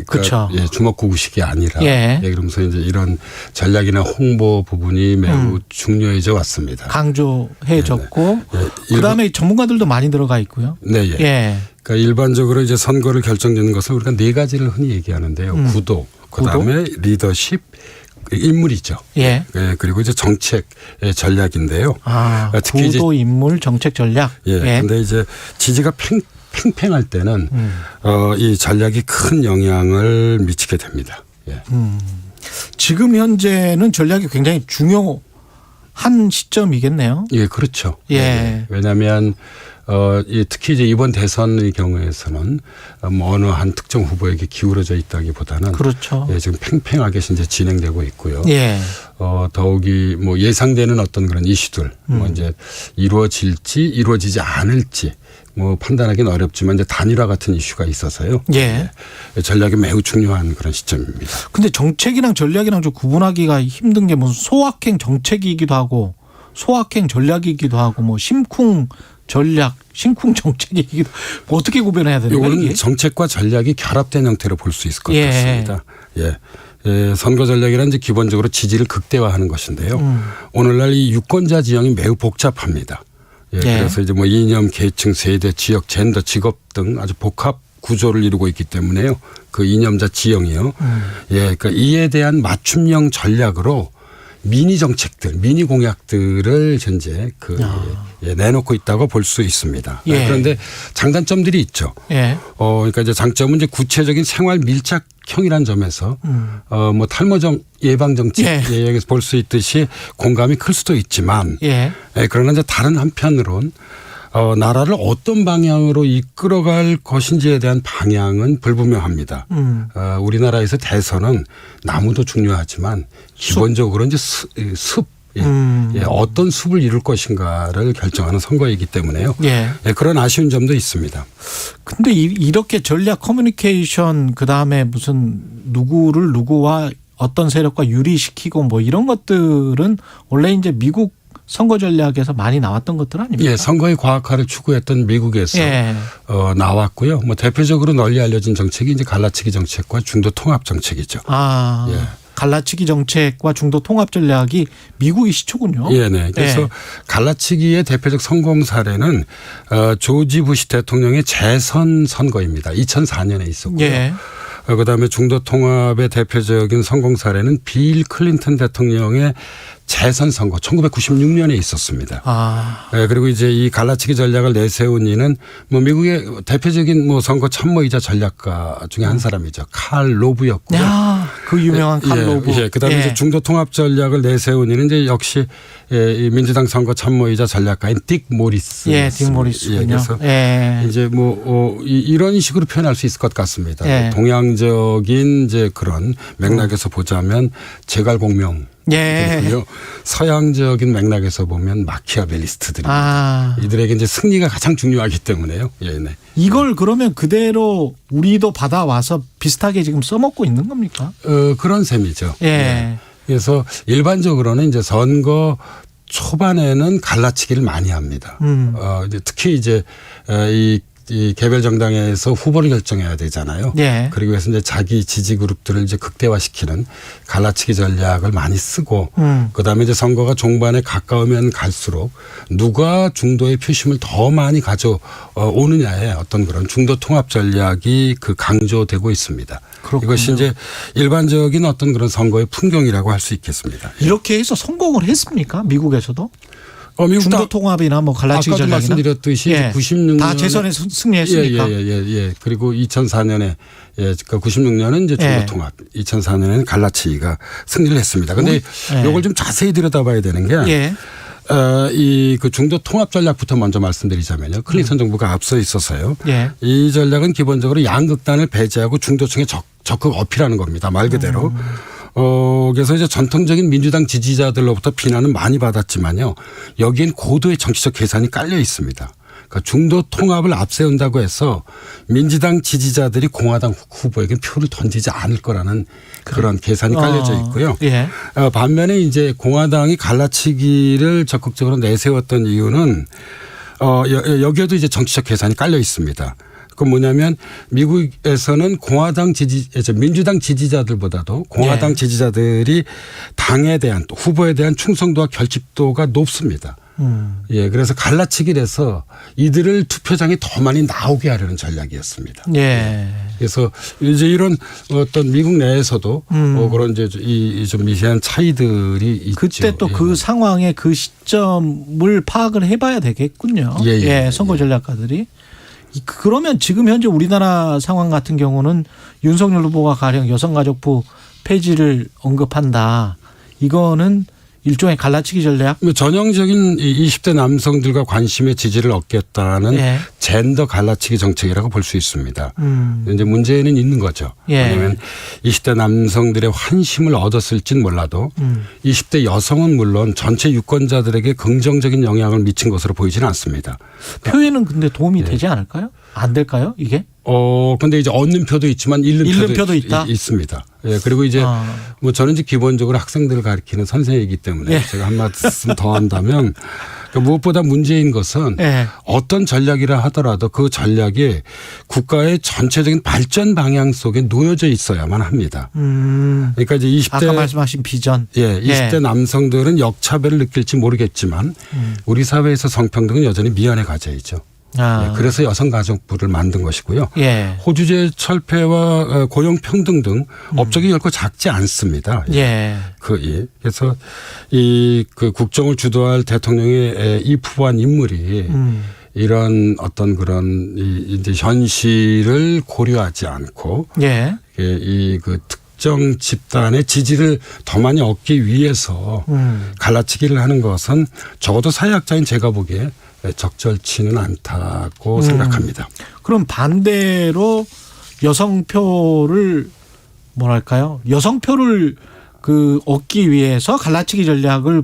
그러니까 주먹구구식이 아니라 그러면서 이제 이런 전략이나 홍보 부분이 매우 중요해져 왔습니다. 강조해졌고 그다음에 전문가들도 많이 들어가 있고요. 네, 그러니까 일반적으로 이제 선거를 결정짓는 것을 우리가 4가지를 흔히 얘기하는데요. 구도, 그다음에 리더십, 인물이죠. 그리고 이제 정책 전략인데요. 특히 구도, 인물, 정책 전략. 근데 이제 지지가 팽팽할 때는 이 전략이 큰 영향을 미치게 됩니다. 지금 현재는 전략이 굉장히 중요한 시점이겠네요. 예, 그렇죠. 왜냐하면 특히 이제 이번 대선의 경우에서는 어느 한 특정 후보에게 기울어져 있다기보다는 지금 팽팽하게 이제 진행되고 있고요. 더욱이 뭐 예상되는 어떤 그런 이슈들, 뭐 이제 이루어질지 이루어지지 않을지 뭐 판단하기는 어렵지만 이제 단일화 같은 이슈가 있어서요. 전략이 매우 중요한 그런 시점입니다. 근데 정책이랑 전략이랑 좀 구분하기가 힘든 게 무슨 소확행 정책이기도 하고 소확행 전략이기도 하고 뭐 심쿵 전략, 심쿵 정책이기도 뭐 어떻게 구별해야 되는 거예요? 이거는 정책과 전략이 결합된 형태로 볼 수 있을 것 같습니다. 선거 전략이란 이제 기본적으로 지지를 극대화하는 것인데요. 오늘날 이 유권자 지형이 매우 복잡합니다. 그래서 이제 뭐 이념, 계층, 세대, 지역, 젠더, 직업 등 아주 복합 구조를 이루고 있기 때문에요. 그 이념자 지형이요. 그러니까 이에 대한 맞춤형 전략으로 미니 정책들, 미니 공약들을 현재 내놓고 있다고 볼 수 있습니다. 그런데 장단점들이 있죠. 그러니까 이제 장점은 이제 구체적인 생활 밀착형이라는 점에서 뭐 탈모점 예방 정책에서 볼 수 있듯이 공감이 클 수도 있지만, 그러나 이제 다른 한편으론 나라를 어떤 방향으로 이끌어갈 것인지에 대한 방향은 불분명합니다. 우리나라에서 대선은 나무도 중요하지만 기본적으로 이제 습, 예, 어떤 숲을 이룰 것인가를 결정하는 선거이기 때문에요. 예. 예, 그런 아쉬운 점도 있습니다. 근데 이렇게 전략 커뮤니케이션 그다음에 무슨 누구를 누구와 어떤 세력과 유리시키고 뭐 이런 것들은 원래 이제 미국 선거 전략에서 많이 나왔던 것들 아닙니까? 예, 선거의 과학화를 추구했던 미국에서 나왔고요. 뭐 대표적으로 널리 알려진 정책이 이제 갈라치기 정책과 중도 통합 정책이죠. 아, 예. 갈라치기 정책과 중도 통합 전략이 미국이 시초군요. 예, 네. 그래서 갈라치기의 대표적 성공 사례는 조지 부시 대통령의 재선 선거입니다. 2004년에 있었고요. 예. 그다음에 중도 통합의 대표적인 성공 사례는 빌 클린턴 대통령의 재선 선거 1996년에 있었습니다. 아. 네, 그리고 이제 이 갈라치기 전략을 내세운 이는 뭐 미국의 대표적인 뭐 선거 참모이자 전략가 중에 한 사람이죠. 칼 로브였고요. 야, 그 유명한 칼 로브. 예, 그다음에 이제 중도 통합 전략을 내세운 이는 이제 역시 이 민주당 선거 참모이자 전략가인 딕 모리스. 예, 딕 모리스군요. 예, 그래서 이제 뭐 이런 식으로 표현할 수 있을 것 같습니다. 예. 동양적인 이제 그런 맥락에서 보자면 제갈공명. 예. 그리고요. 서양적인 맥락에서 보면 마키아벨리스트들입니다. 아. 이들에게 이제 승리가 가장 중요하기 때문에요. 예, 네. 이걸 그러면 그대로 우리도 받아와서 비슷하게 지금 써먹고 있는 겁니까? 그런 셈이죠. 예. 네. 그래서 일반적으로는 이제 선거 초반에는 갈라치기를 많이 합니다. 이제 특히 이제 이 개별 정당에서 후보를 결정해야 되잖아요. 예. 그리고 해서 이제 자기 지지 그룹들을 이제 극대화시키는 갈라치기 전략을 많이 쓰고 그다음에 이제 선거가 종반에 가까우면 갈수록 누가 중도의 표심을 더 많이 가져오느냐의 어떤 그런 중도 통합 전략이 강조되고 있습니다. 그렇군요. 이것이 이제 일반적인 어떤 그런 선거의 풍경이라고 할 수 있겠습니다. 이렇게 해서 성공을 했습니까? 미국에서도? 미국 중도 통합이나 뭐 갈라치기 아까도 전략이나 말씀드렸듯이 예. 96년 다 재선에 승리했으니까. 예. 그리고 2004년에 그러니까 96년은 이제 중도 통합, 2004년에는 갈라치기가 승리를 했습니다. 그런데 이걸 좀 자세히 들여다봐야 되는 게 이 중도 통합 전략부터 먼저 말씀드리자면요. 클린턴 정부가 앞서 있어서요. 예. 이 전략은 기본적으로 양극단을 배제하고 중도층에 적극 어필하는 겁니다. 말 그대로. 그래서 이제 전통적인 민주당 지지자들로부터 비난은 많이 받았지만요. 여기엔 고도의 정치적 계산이 깔려 있습니다. 그러니까 중도 통합을 앞세운다고 해서 민주당 지지자들이 공화당 후보에게 표를 던지지 않을 거라는 그런 계산이 깔려져 있고요. 예. 반면에 이제 공화당이 갈라치기를 적극적으로 내세웠던 이유는 여기에도 이제 정치적 계산이 깔려 있습니다. 그건 뭐냐면 미국에서는 민주당 지지자들보다도 공화당 지지자들이 당에 대한 또 후보에 대한 충성도와 결집도가 높습니다. 예, 그래서 갈라치기를 해서 이들을 투표장에 더 많이 나오게 하려는 전략이었습니다. 예. 그래서 이제 이런 어떤 미국 내에서도 그런 이제 좀 미세한 차이들이 있죠. 그때 또 그 상황의 그 시점을 파악을 해봐야 되겠군요. 예, 선거 전략가들이. 그러면 지금 현재 우리나라 상황 같은 경우는 윤석열 후보가 가령 여성가족부 폐지를 언급한다. 이거는 일종의 갈라치기 전략? 전형적인 20대 남성들과 관심의 지지를 얻겠다는 젠더 갈라치기 정책이라고 볼 수 있습니다. 이제 문제는 있는 거죠. 왜냐하면 20대 남성들의 환심을 얻었을진 몰라도 20대 여성은 물론 전체 유권자들에게 긍정적인 영향을 미친 것으로 보이지는 않습니다. 표에는 근데 도움이 되지 않을까요? 안 될까요, 이게? 근데 이제 얻는 표도 있지만 잃는 표도 있다? 있습니다. 예, 그리고 이제 뭐 저는 이제 기본적으로 학생들을 가르치는 선생이기 때문에 제가 한 말씀 더 한다면 그러니까 무엇보다 문제인 것은 어떤 전략이라 하더라도 그 전략이 국가의 전체적인 발전 방향 속에 놓여져 있어야만 합니다. 그러니까 이제 20대 아까 말씀하신 비전. 20대 남성들은 역차별을 느낄지 모르겠지만 우리 사회에서 성평등은 여전히 미연에 가져있죠. 그래서 여성가족부를 만든 것이고요. 호주제 철폐와 고용평등 등 업적이 결코 작지 않습니다. 그래서 그 국정을 주도할 대통령의 입후보한 인물이 이런 어떤 그런 이제 현실을 고려하지 않고 이 특정 집단의 지지를 더 많이 얻기 위해서 갈라치기를 하는 것은 적어도 사회학자인 제가 보기에 적절치는 않다고 생각합니다. 그럼 반대로 여성표를 뭐랄까요? 여성표를 그 얻기 위해서 갈라치기 전략을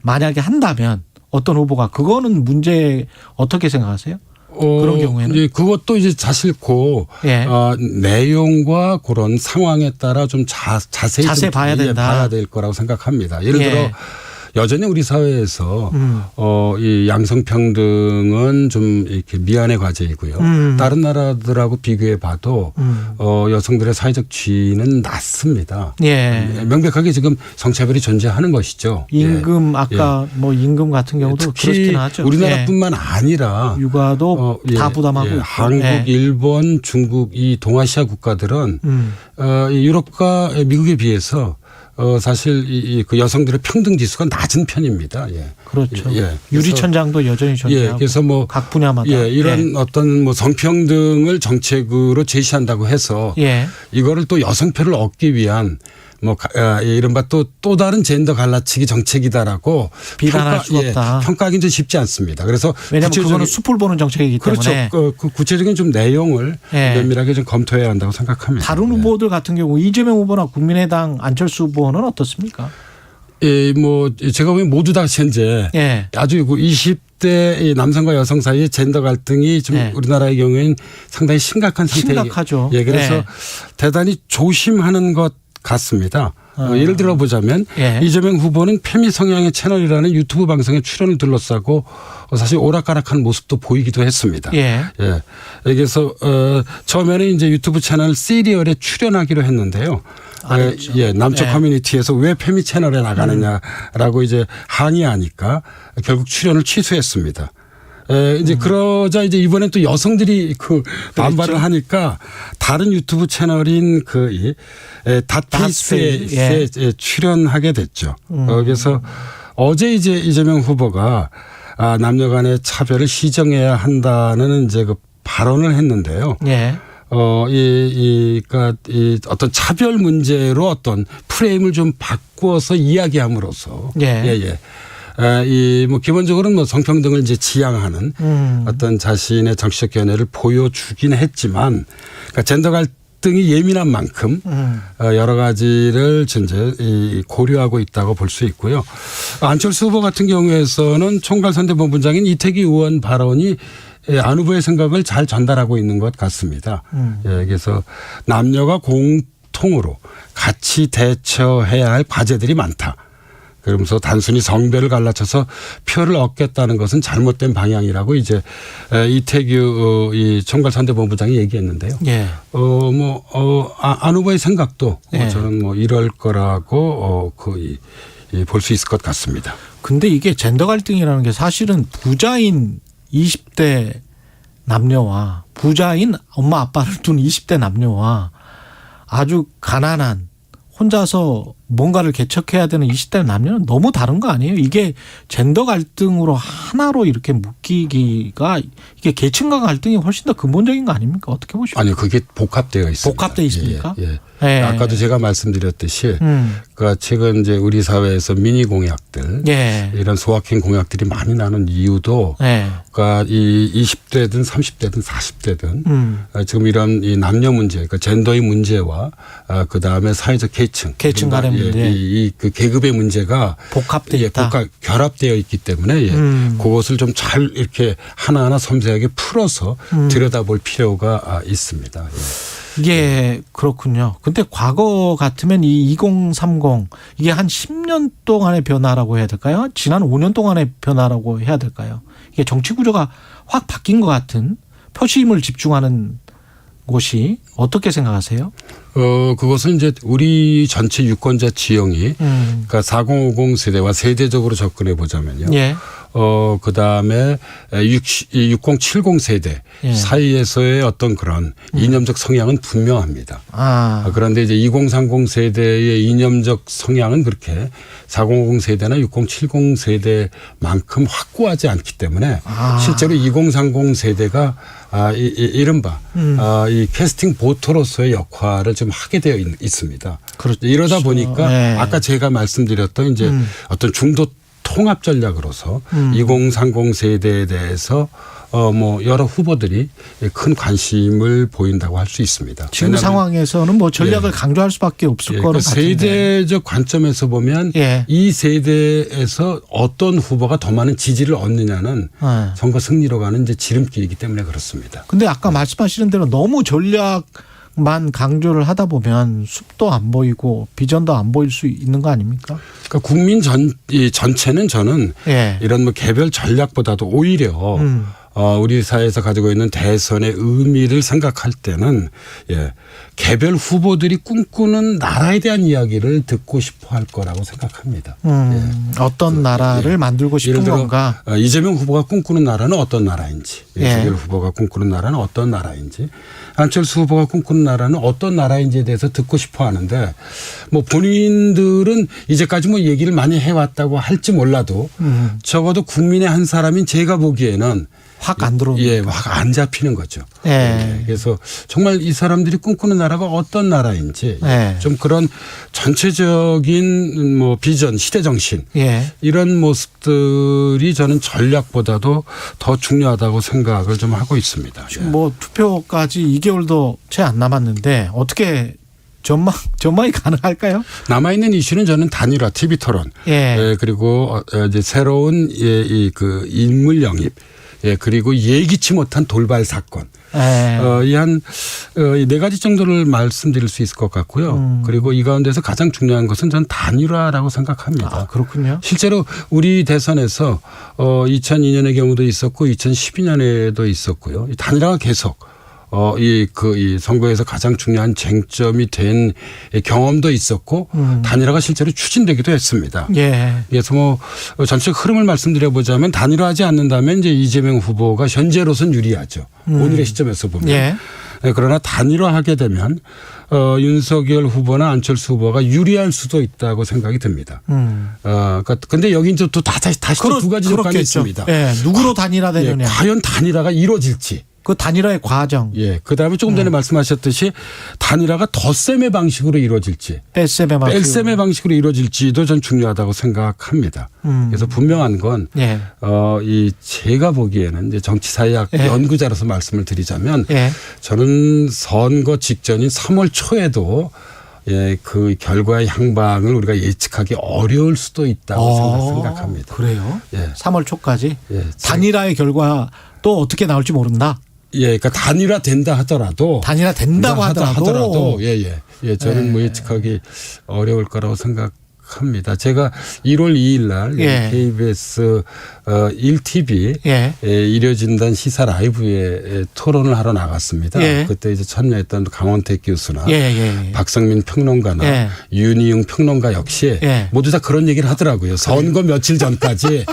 만약에 한다면 어떤 후보가 그거는 문제 어떻게 생각하세요? 그런 경우에는 예, 그것도 이제 자실고 예. 내용과 그런 상황에 따라 좀 자세히 좀 봐야 된다. 봐야 될 거라고 생각합니다. 예를 예. 들어 여전히 우리 사회에서 이 양성평등은 좀 이렇게 미안의 과제이고요. 다른 나라들하고 비교해 봐도 여성들의 사회적 지위는 낮습니다. 예. 명백하게 지금 성차별이 존재하는 것이죠. 임금 예. 아까 예. 뭐 임금 같은 경우도 특히 그렇긴 하죠. 우리나라뿐만 아니라 육아도 다 부담하고 있고. 한국, 일본, 중국 이 동아시아 국가들은 이 유럽과 미국에 비해서 사실 그 여성들의 평등 지수가 낮은 편입니다. 예. 그렇죠. 예. 유리천장도 여전히 존재하고. 예. 그래서 뭐 각 분야마다. 예. 이런 어떤 뭐 성평등을 정책으로 제시한다고 해서 예. 이거를 또 여성표를 얻기 위한 뭐 이른바 또 다른 젠더 갈라치기 정책이다라고 비난할 수가 없다. 평가하기는 좀 쉽지 않습니다. 그래서 왜냐하면 그거는 숲을 보는 정책이기 때문에. 그렇죠. 그 구체적인 좀 내용을 면밀하게 좀 검토해야 한다고 생각합니다. 다른 후보들 같은 경우 이재명 후보나 국민의당 안철수 후보는 어떻습니까? 예, 뭐 제가 보면 모두 다 현재 아주 20대 남성과 여성 사이의 젠더 갈등이 좀 우리나라의 경우에는 상당히 심각한 상태예요. 심각하죠. 예, 그래서 대단히 조심하는 것 같습니다. 예를 들어 보자면 이재명 후보는 페미 성향의 채널이라는 유튜브 방송에 출연을 둘러싸고 사실 오락가락한 모습도 보이기도 했습니다. 예. 그래서 처음에는 이제 유튜브 채널 시리얼에 출연하기로 했는데요. 남쪽 커뮤니티에서 왜 페미 채널에 나가느냐라고 이제 항의하니까 결국 출연을 취소했습니다. 이제 그러자 이제 이번엔 또 여성들이 그 반발을 하니까 다른 유튜브 채널인 그 닷페이스에 출연하게 됐죠. 그래서 어제 이제 이재명 후보가 남녀 간의 차별을 시정해야 한다는 이제 그 발언을 했는데요. 그러니까 어떤 차별 문제로 어떤 프레임을 좀 바꾸어서 이야기함으로써 뭐 기본적으로는 뭐 성평등을 이제 지향하는 어떤 자신의 정치적 견해를 보여주긴 했지만 그러니까 젠더 갈등이 예민한 만큼 여러 가지를 이제 고려하고 있다고 볼 수 있고요. 안철수 후보 같은 경우에서는 총괄선대본부장인 이태기 의원 발언이 안 후보의 생각을 잘 전달하고 있는 것 같습니다. 그래서 남녀가 공통으로 같이 대처해야 할 과제들이 많다. 그러면서 단순히 성별을 갈라쳐서 표를 얻겠다는 것은 잘못된 방향이라고 이제 이태규 이 총괄선대본부장이 얘기했는데요. 안 후보의 생각도 저는 뭐 이럴 거라고 거의 볼 수 있을 것 같습니다. 근데 이게 젠더 갈등이라는 게 사실은 부자인 20대 남녀와 부자인 엄마 아빠를 둔 20대 남녀와 아주 가난한 혼자서 뭔가를 개척해야 되는 20대 남녀는 너무 다른 거 아니에요? 이게 젠더 갈등으로 하나로 이렇게 묶이기가 이게 계층간 갈등이 훨씬 더 근본적인 거 아닙니까? 어떻게 보십니까? 아니요. 그게 복합되어 있습니다. 복합되어 있습니까? 아까도 제가 말씀드렸듯이 그러니까 최근 이제 우리 사회에서 미니 공약들 이런 소확행 공약들이 많이 나는 이유도 그러니까 이 20대든 30대든 40대든 지금 이런 이 남녀 문제, 그러니까 젠더의 문제와 그 다음에 사회적 계층 간의 문제, 그 계급의 문제가 복합되어 있다. 결합되어 있기 때문에 그것을 좀 잘 이렇게 하나하나 섬세하게 풀어서 들여다볼 필요가 있습니다. 이게 그렇군요. 근데 과거 같으면 이 2030 이게 한 10년 동안의 변화라고 해야 될까요? 지난 5년 동안의 변화라고 해야 될까요? 이게 정치 구조가 확 바뀐 것 같은 표심을 집중하는 곳이 어떻게 생각하세요? 그것은 이제 우리 전체 유권자 지형이 그러니까 4050 세대와 세대적으로 접근해 보자면요. 그 다음에 6070 세대 사이에서의 어떤 그런 이념적 성향은 분명합니다. 그런데 이제 2030 세대의 이념적 성향은 그렇게 4050 세대나 6070 세대만큼 확고하지 않기 때문에 실제로 2030 세대가 이른바 이 캐스팅 보터로서의 역할을 좀 하게 되어 있습니다. 그렇죠. 이러다 보니까 아까 제가 말씀드렸던 이제 어떤 중도 통합 전략으로서 2030 세대에 대해서 뭐 여러 후보들이 큰 관심을 보인다고 할 수 있습니다. 지금 상황에서는 뭐 전략을 강조할 수밖에 없을 거로 같은데. 세대적 관점에서 보면 이 세대에서 어떤 후보가 더 많은 지지를 얻느냐는 선거 승리로 가는 이제 지름길이기 때문에 그렇습니다. 근데 아까 말씀하시는 대로 너무 전략만 강조를 하다 보면 숲도 안 보이고 비전도 안 보일 수 있는 거 아닙니까? 그러니까 국민 전체는 저는 이런 뭐 개별 전략보다도 오히려 우리 사회에서 가지고 있는 대선의 의미를 생각할 때는 개별 후보들이 꿈꾸는 나라에 대한 이야기를 듣고 싶어 할 거라고 생각합니다. 어떤 나라를 만들고 싶은 예를 들어 건가? 이재명 후보가 꿈꾸는 나라는 어떤 나라인지, 윤석열 후보가 꿈꾸는 나라는 어떤 나라인지, 안철수 후보가 꿈꾸는 나라는 어떤 나라인지에 대해서 듣고 싶어 하는데 뭐 본인들은 이제까지 뭐 얘기를 많이 해왔다고 할지 몰라도 적어도 국민의 한 사람인 제가 보기에는 확 안 들어오니까. 확 안 잡히는 거죠. 그래서 정말 이 사람들이 꿈꾸는 나라가 어떤 나라인지 좀 그런 전체적인 뭐 비전, 시대 정신 이런 모습들이 저는 전략보다도 더 중요하다고 생각을 좀 하고 있습니다. 지금 뭐 투표까지 2개월도 채 안 남았는데 어떻게 전망이 가능할까요? 남아있는 이슈는 저는 단일화, TV 토론, 그리고 이제 새로운 그 인물 영입, 그리고 예기치 못한 돌발 사건. 이 한 네 가지 정도를 말씀드릴 수 있을 것 같고요. 그리고 이 가운데서 가장 중요한 것은 저는 단일화라고 생각합니다. 그렇군요. 실제로 우리 대선에서 2002년의 경우도 있었고 2012년에도 있었고요. 단일화가 계속 이 선거에서 가장 중요한 쟁점이 된 경험도 있었고 단일화가 실제로 추진되기도 했습니다. 그래서 뭐 전체적 흐름을 말씀드려보자면 단일화하지 않는다면 이제 이재명 후보가 현재로선 유리하죠. 오늘의 시점에서 보면. 그러나 단일화하게 되면 윤석열 후보나 안철수 후보가 유리할 수도 있다고 생각이 듭니다. 그런데 여기 이제 또 다시 또 두 가지 조건이 있습니다. 누구로 단일화되느냐. 과연 단일화가 이루어질지. 그 단일화의 과정. 그다음에 조금 전에 말씀하셨듯이 단일화가 덧셈의 방식으로 이루어질지. 뺄셈의 방식으로 이루어질지도 전 중요하다고 생각합니다. 그래서 분명한 건 제가 보기에는 이제 정치사회학 연구자로서 말씀을 드리자면 저는 선거 직전인 3월 초에도 그 결과의 향방을 우리가 예측하기 어려울 수도 있다고 생각합니다. 그래요? 3월 초까지? 단일화의 결과 또 어떻게 나올지 모른다? 그러니까 단일화 된다 하더라도. 단일화 된다고 하더라도. 저는 뭐 예측하기 어려울 거라고 생각합니다. 제가 1월 2일 날 KBS 1TV 일요진단 시사 라이브에 토론을 하러 나갔습니다. 그때 이제 참여했던 강원택 교수나 박성민 평론가나 윤희용 평론가 역시 모두 다 그런 얘기를 하더라고요. 선거 며칠 전까지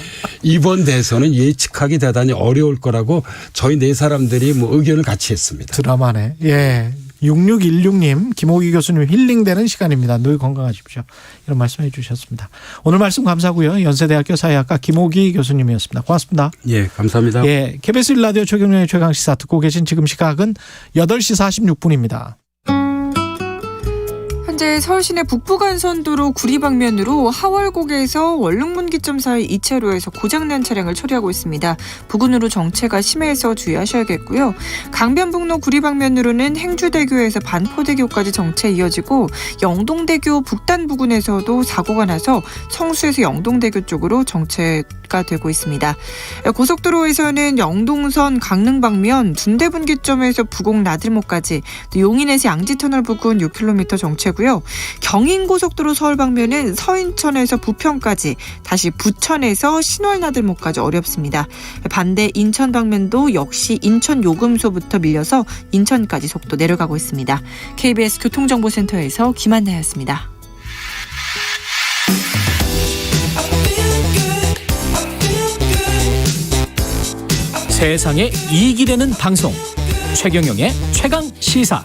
이번 대선은 예측하기 대단히 어려울 거라고 저희 네 사람들이 뭐 의견을 같이 했습니다. 드라마네. 6616님, 김호기 교수님 힐링되는 시간입니다. 늘 건강하십시오. 이런 말씀해 주셨습니다. 오늘 말씀 감사하고요. 연세대학교 사회학과 김호기 교수님이었습니다. 고맙습니다. 감사합니다. KBS 1라디오 최경영의 최강시사 듣고 계신 지금 시각은 8시 46분입니다. 현재 서울시내 북부간선도로 구리 방면으로 하월곡에서 원룸분기점 사이 2차로에서 고장난 차량을 처리하고 있습니다. 부근으로 정체가 심해서 주의하셔야겠고요. 강변북로 구리 방면으로는 행주대교에서 반포대교까지 정체 이어지고 영동대교 북단 부근에서도 사고가 나서 성수에서 영동대교 쪽으로 정체가 되고 있습니다. 고속도로에서는 영동선 강릉 방면 둔대분기점에서 부곡 나들목까지, 또 용인에서 양지터널 부근 6km 정체고요. 경인고속도로 서울 방면은 서인천에서 부평까지, 다시 부천에서 신월나들목까지 어렵습니다. 반대 인천 방면도 역시 인천 요금소부터 밀려서 인천까지 속도 내려가고 있습니다. KBS 교통정보센터에서 김한나였습니다. 세상에 이익이 되는 방송 최경영의 최강시사.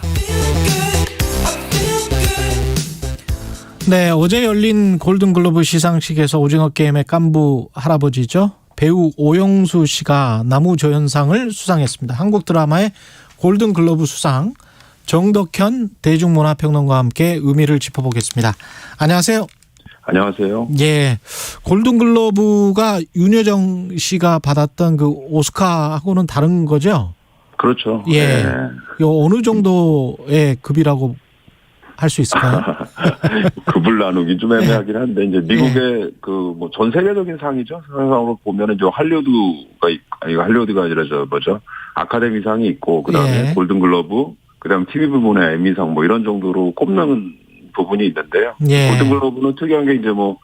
어제 열린 골든글로브 시상식에서 오징어 게임의 깐부 할아버지죠. 배우 오영수 씨가 나무조연상을 수상했습니다. 한국 드라마의 골든글로브 수상, 정덕현 대중문화평론가와 함께 의미를 짚어보겠습니다. 안녕하세요. 안녕하세요. 예. 골든글러브가 윤여정 씨가 받았던 그 오스카하고는 다른 거죠? 그렇죠. 예. 네. 어느 정도의 급이라고 할 수 있을까요? 급을 나누기 좀 애매하긴 한데, 이제 미국의 그 뭐 전 세계적인 상이죠. 상으로 보면은 이제 할리우드가 아니라 아카데미상이 있고, 그 다음에 골든글러브, 그 다음에 TV 부분의 에미상 뭐 이런 정도로 꼽는 부분이 있는데요. 골든글러브는 특이한 게 이제 뭐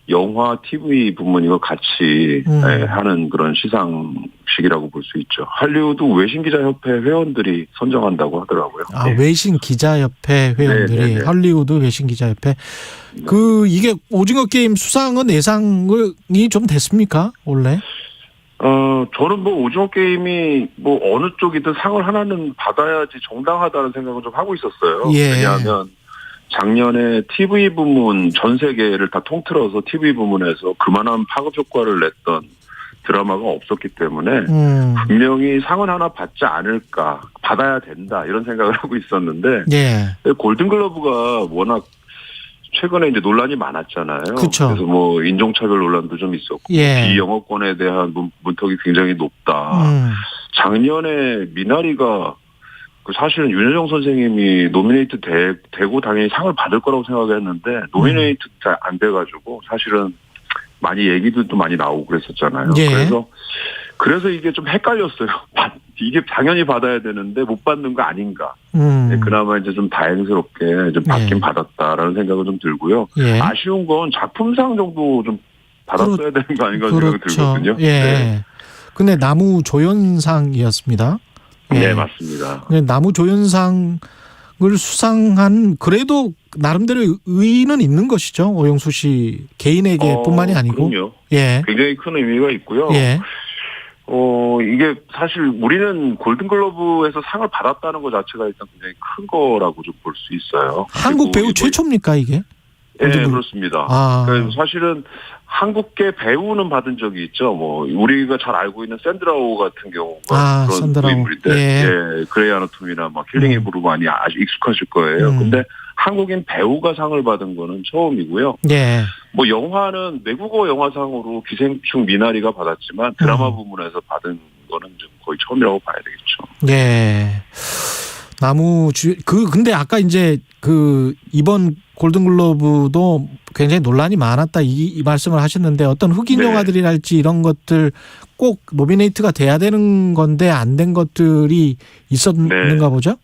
영화, TV 부문 이거 같이 하는 그런 시상식이라고 볼 수 있죠. 할리우드 외신기자협회 회원들이 선정한다고 하더라고요. 아, 외신기자협회 회원들이. 네네네. 할리우드 외신기자협회. 이게 오징어 게임 수상은 예상이 좀 됐습니까? 원래? 저는 뭐 오징어 게임이 뭐 어느 쪽이든 상을 하나는 받아야지 정당하다는 생각을 좀 하고 있었어요. 왜냐하면 작년에 TV 부문 전 세계를 다 통틀어서 TV 부문에서 그만한 파급 효과를 냈던 드라마가 없었기 때문에 분명히 상은 하나 받지 않을까, 받아야 된다 이런 생각을 하고 있었는데 골든글러브가 워낙 최근에 이제 논란이 많았잖아요. 그쵸. 그래서 뭐 인종차별 논란도 좀 있었고 비영어권에 대한 문턱이 굉장히 높다. 작년에 미나리가 사실은 윤여정 선생님이 노미네이트 되고 당연히 상을 받을 거라고 생각했는데 노미네이트 잘 안 돼가지고 사실은 많이 얘기도 또 많이 나오고 그랬었잖아요. 그래서 이게 좀 헷갈렸어요. 이게 당연히 받아야 되는데 못 받는 거 아닌가. 그나마 이제 좀 다행스럽게 좀 받긴 받았다라는 생각은 좀 들고요. 아쉬운 건 작품상 정도 좀 받았어야 되는 거 아닌가 생각이 들거든요. 근데 나무조연상이었습니다. 네, 맞습니다. 나무조연상을 수상한 그래도 나름대로 의의는 있는 것이죠. 오영수 씨 개인에게뿐만이 아니고. 그럼요. 굉장히 큰 의미가 있고요. 이게 사실 우리는 골든글러브에서 상을 받았다는 것 자체가 일단 굉장히 큰 거라고 좀 볼 수 있어요. 한국 배우 최초입니까 이게? 네, 그렇습니다. 사실은 한국계 배우는 받은 적이 있죠. 뭐 우리가 잘 알고 있는 샌드라오 같은 경우가 그런 인물인데, 그레이 아나토미나 막 킬링 이브로 많이 아주 익숙하실 거예요. 근데 한국인 배우가 상을 받은 거는 처음이고요. 뭐 영화는 외국어 영화상으로 기생충 미나리가 받았지만 드라마 부문에서 받은 거는 좀 거의 처음이라고 봐야 되겠죠. 근데 아까 이제 이번 골든글러브도 굉장히 논란이 많았다 이 말씀을 하셨는데 어떤 흑인 영화들이랄지 이런 것들 꼭 노미네이트가 돼야 되는 건데 안 된 것들이 있었는가 보죠?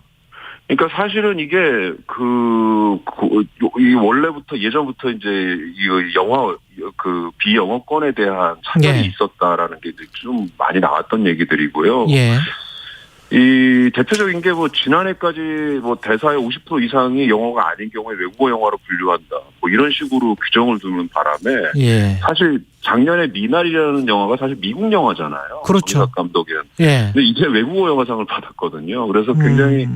그러니까 사실은 이게 이 원래부터 예전부터 이제 이 영화 비영어권에 대한 차별이 있었다라는 게 좀 많이 나왔던 얘기들이고요. 이 대표적인 게 뭐 지난해까지 뭐 대사의 50% 이상이 영어가 아닌 경우에 외국어 영화로 분류한다. 뭐 이런 식으로 규정을 두는 바람에 사실 작년에 미나리라는 영화가 사실 미국 영화잖아요. 그렇죠. 감독의. 근데 이제 외국어 영화상을 받았거든요. 그래서 굉장히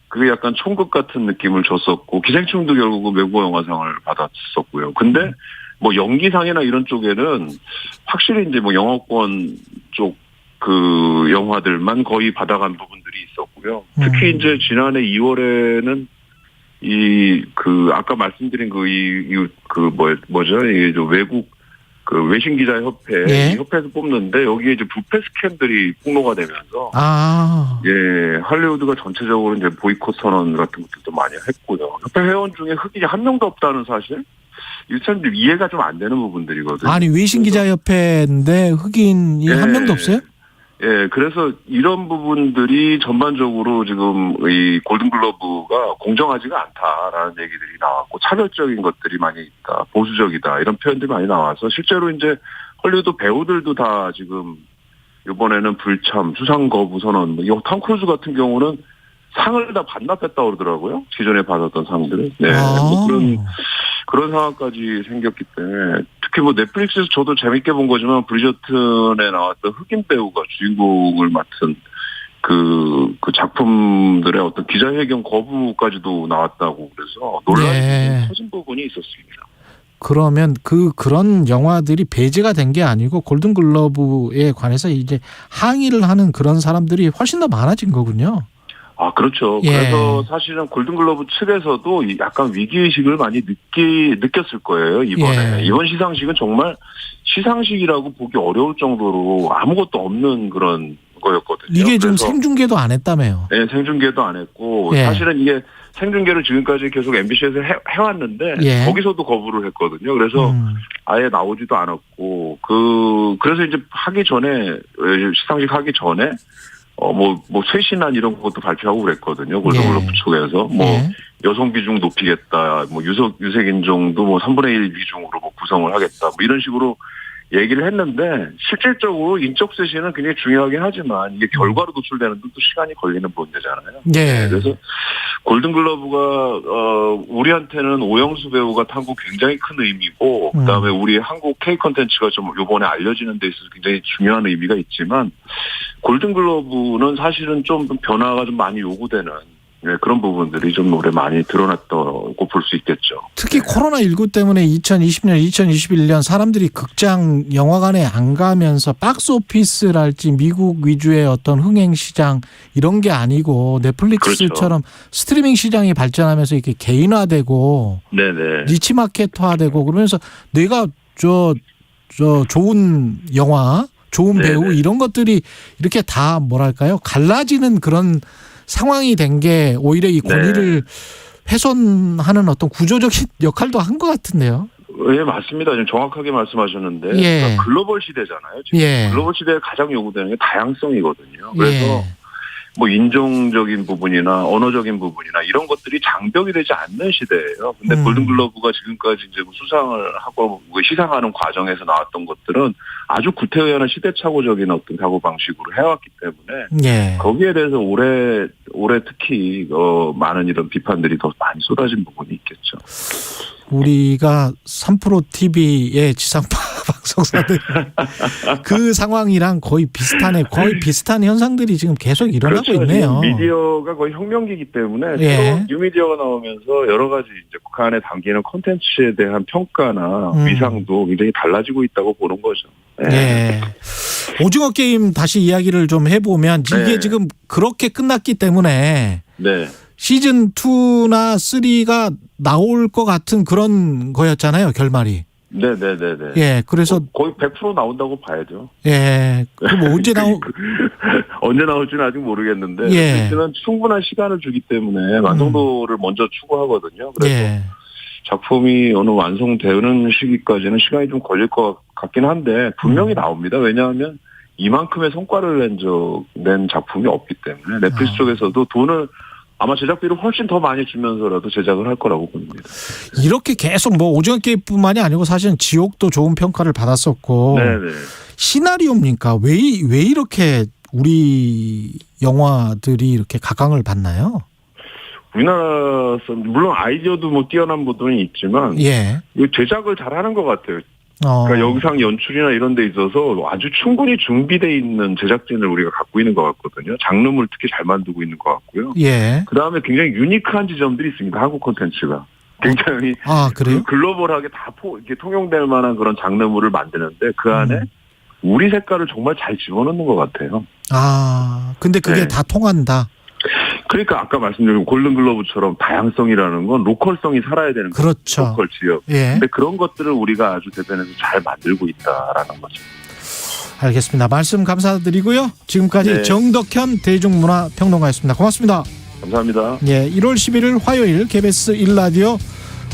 그게 약간 총극 같은 느낌을 줬었고 기생충도 결국은 외국어 영화상을 받았었고요. 근데 뭐 연기상이나 이런 쪽에는 확실히 이제 뭐 영어권 쪽 영화들만 거의 받아간 부분들이 있었고요. 특히 이제 지난해 2월에는 아까 말씀드린 외국 외신기자협회 협회에서 뽑는데 여기에 이제 부패 스캔들이 폭로가 되면서 할리우드가 전체적으로 이제 보이콧 선언 같은 것들도 많이 했고요. 협회 회원 중에 흑인이 한 명도 없다는 사실. 이 사람들 이해가 좀 안 되는 부분들이거든요. 아니 외신기자협회인데 흑인이 한 명도 없어요? 그래서 이런 부분들이 전반적으로 지금 이 골든글러브가 공정하지가 않다라는 얘기들이 나왔고 차별적인 것들이 많이 있다, 보수적이다 이런 표현들이 많이 나와서 실제로 이제 헐리우드 배우들도 다 지금 이번에는 불참, 수상 거부 선언, 톰 크루즈 같은 경우는 상을 다 반납했다고 그러더라고요. 기존에 받았던 상들을. 뭐 그런 상황까지 생겼기 때문에 특히 뭐 넷플릭스에서 저도 재밌게 본 거지만 브리저튼에 나왔던 흑인 배우가 주인공을 맡은 그 작품들의 어떤 기자회견 거부까지도 나왔다고 그래서 논란이 터진 부분이 있었습니다. 그러면 그런 영화들이 배제가 된 게 아니고 골든글러브에 관해서 이제 항의를 하는 그런 사람들이 훨씬 더 많아진 거군요. 그렇죠. 예. 그래서 사실은 골든글러브 측에서도 약간 위기의식을 많이 느꼈을 거예요, 이번에. 예. 이번 시상식은 정말 시상식이라고 보기 어려울 정도로 아무것도 없는 그런 거였거든요. 이게 지금 그래서 생중계도 안 했다며요. 네, 생중계도 안 했고 예. 사실은 이게 생중계를 지금까지 계속 MBC에서 해왔는데 예. 거기서도 거부를 했거든요. 그래서 아예 나오지도 않았고 그래서 이제 하기 전에 시상식 하기 전에 뭐 쇄신안 이런 것도 발표하고 그랬거든요. 골든글러브 쪽에서 여성 비중 높이겠다, 뭐 유색 인종도 뭐 3분의 1 비중으로 뭐 구성을 하겠다, 뭐 이런 식으로 얘기를 했는데 실질적으로 인적 쇄신은 굉장히 중요하긴 하지만 이게 결과로 도출되는 또 시간이 걸리는 문제잖아요. 네. 그래서 골든글러브가 우리한테는 오영수 배우가 탄 거 굉장히 큰 의미고 그다음에 우리 한국 K 콘텐츠가 좀 이번에 알려지는 데 있어서 굉장히 중요한 의미가 있지만 골든글러브는 사실은 좀 변화가 좀 많이 요구되는 그런 부분들이 좀 올해 많이 드러났다고 볼 수 있겠죠. 특히 코로나19 때문에 2020년, 2021년 사람들이 극장, 영화관에 안 가면서 박스오피스랄지 미국 위주의 어떤 흥행시장 이런 게 아니고 넷플릭스처럼 그렇죠. 스트리밍 시장이 발전하면서 이렇게 개인화되고 네네. 니치마켓화되고 그러면서 내가 좋은 영화, 좋은 배우 네네. 이런 것들이 이렇게 다 뭐랄까요? 갈라지는 그런 상황이 된 게 오히려 이 권위를 훼손하는 어떤 구조적인 역할도 한 것 같은데요. 예, 맞습니다. 지금 정확하게 말씀하셨는데 예. 그러니까 글로벌 시대잖아요. 지금 예. 글로벌 시대에 가장 요구되는 게 다양성이거든요. 그래서 뭐 인종적인 부분이나 언어적인 부분이나 이런 것들이 장벽이 되지 않는 시대예요. 근데 골든글러브가 지금까지 이제 수상을 하고 시상하는 과정에서 나왔던 것들은 아주 구태의연한 시대착오적인 어떤 사고 방식으로 해왔기 때문에 거기에 대해서 올해 특히 많은 이런 비판들이 더 많이 쏟아진 부분이 있겠죠. 우리가 3프로 TV의 지상파 방송사들 그 상황이랑 거의 비슷한 현상들이 지금 계속 일어나고 그렇죠. 있네요. 미디어가 거의 혁명기이기 때문에 새로운 뉴미디어가 나오면서 여러 가지 이제 그 안에 담기는 콘텐츠에 대한 평가나 위상도 굉장히 달라지고 있다고 보는 거죠. 네. 오징어 게임 다시 이야기를 좀 해보면 이게 지금 그렇게 끝났기 때문에 시즌 2나 3가 나올 것 같은 그런 거였잖아요, 결말이. 네네네네. 예, 그래서 거의 100% 나온다고 봐야죠. 예, 그럼 언제 나올지는 아직 모르겠는데, 는 충분한 시간을 주기 때문에 완성도를 먼저 추구하거든요. 그래서 작품이 어느 완성되는 시기까지는 시간이 좀 걸릴 것 같긴 한데 분명히 나옵니다. 왜냐하면 이만큼의 성과를 낸 작품이 없기 때문에 넷플릭스 쪽에서도 돈을 아마 제작비를 훨씬 더 많이 주면서라도 제작을 할 거라고 봅니다. 이렇게 계속 뭐 오징어 게임뿐만이 아니고 사실은 지옥도 좋은 평가를 받았었고 시나리오입니까? 왜 이렇게 우리 영화들이 이렇게 각광을 받나요? 우리나라에서 물론 아이디어도 뭐 뛰어난 부분이 있지만 제작을 잘하는 것 같아요. 그러니까 영상 연출이나 이런 데 있어서 아주 충분히 준비되어 있는 제작진을 우리가 갖고 있는 것 같거든요. 장르물 특히 잘 만들고 있는 것 같고요. 그다음에 굉장히 유니크한 지점들이 있습니다. 한국 콘텐츠가. 굉장히 그래요? 글로벌하게 다 이렇게 통용될 만한 그런 장르물을 만드는데 그 안에 우리 색깔을 정말 잘 집어넣는 것 같아요. 근데 그게 다 통한다. 그러니까 아까 말씀드린 골든글러브처럼 다양성이라는 건 로컬성이 살아야 되는 거죠. 그렇죠. 로컬 지역. 근데 그런 것들을 우리가 아주 대변해서 잘 만들고 있다라는 거죠. 알겠습니다. 말씀 감사드리고요. 지금까지 정덕현 대중문화평론가였습니다. 고맙습니다. 감사합니다. 1월 11일 화요일 KBS 1라디오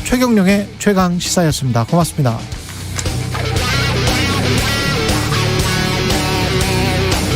최경영의 최강시사였습니다. 고맙습니다.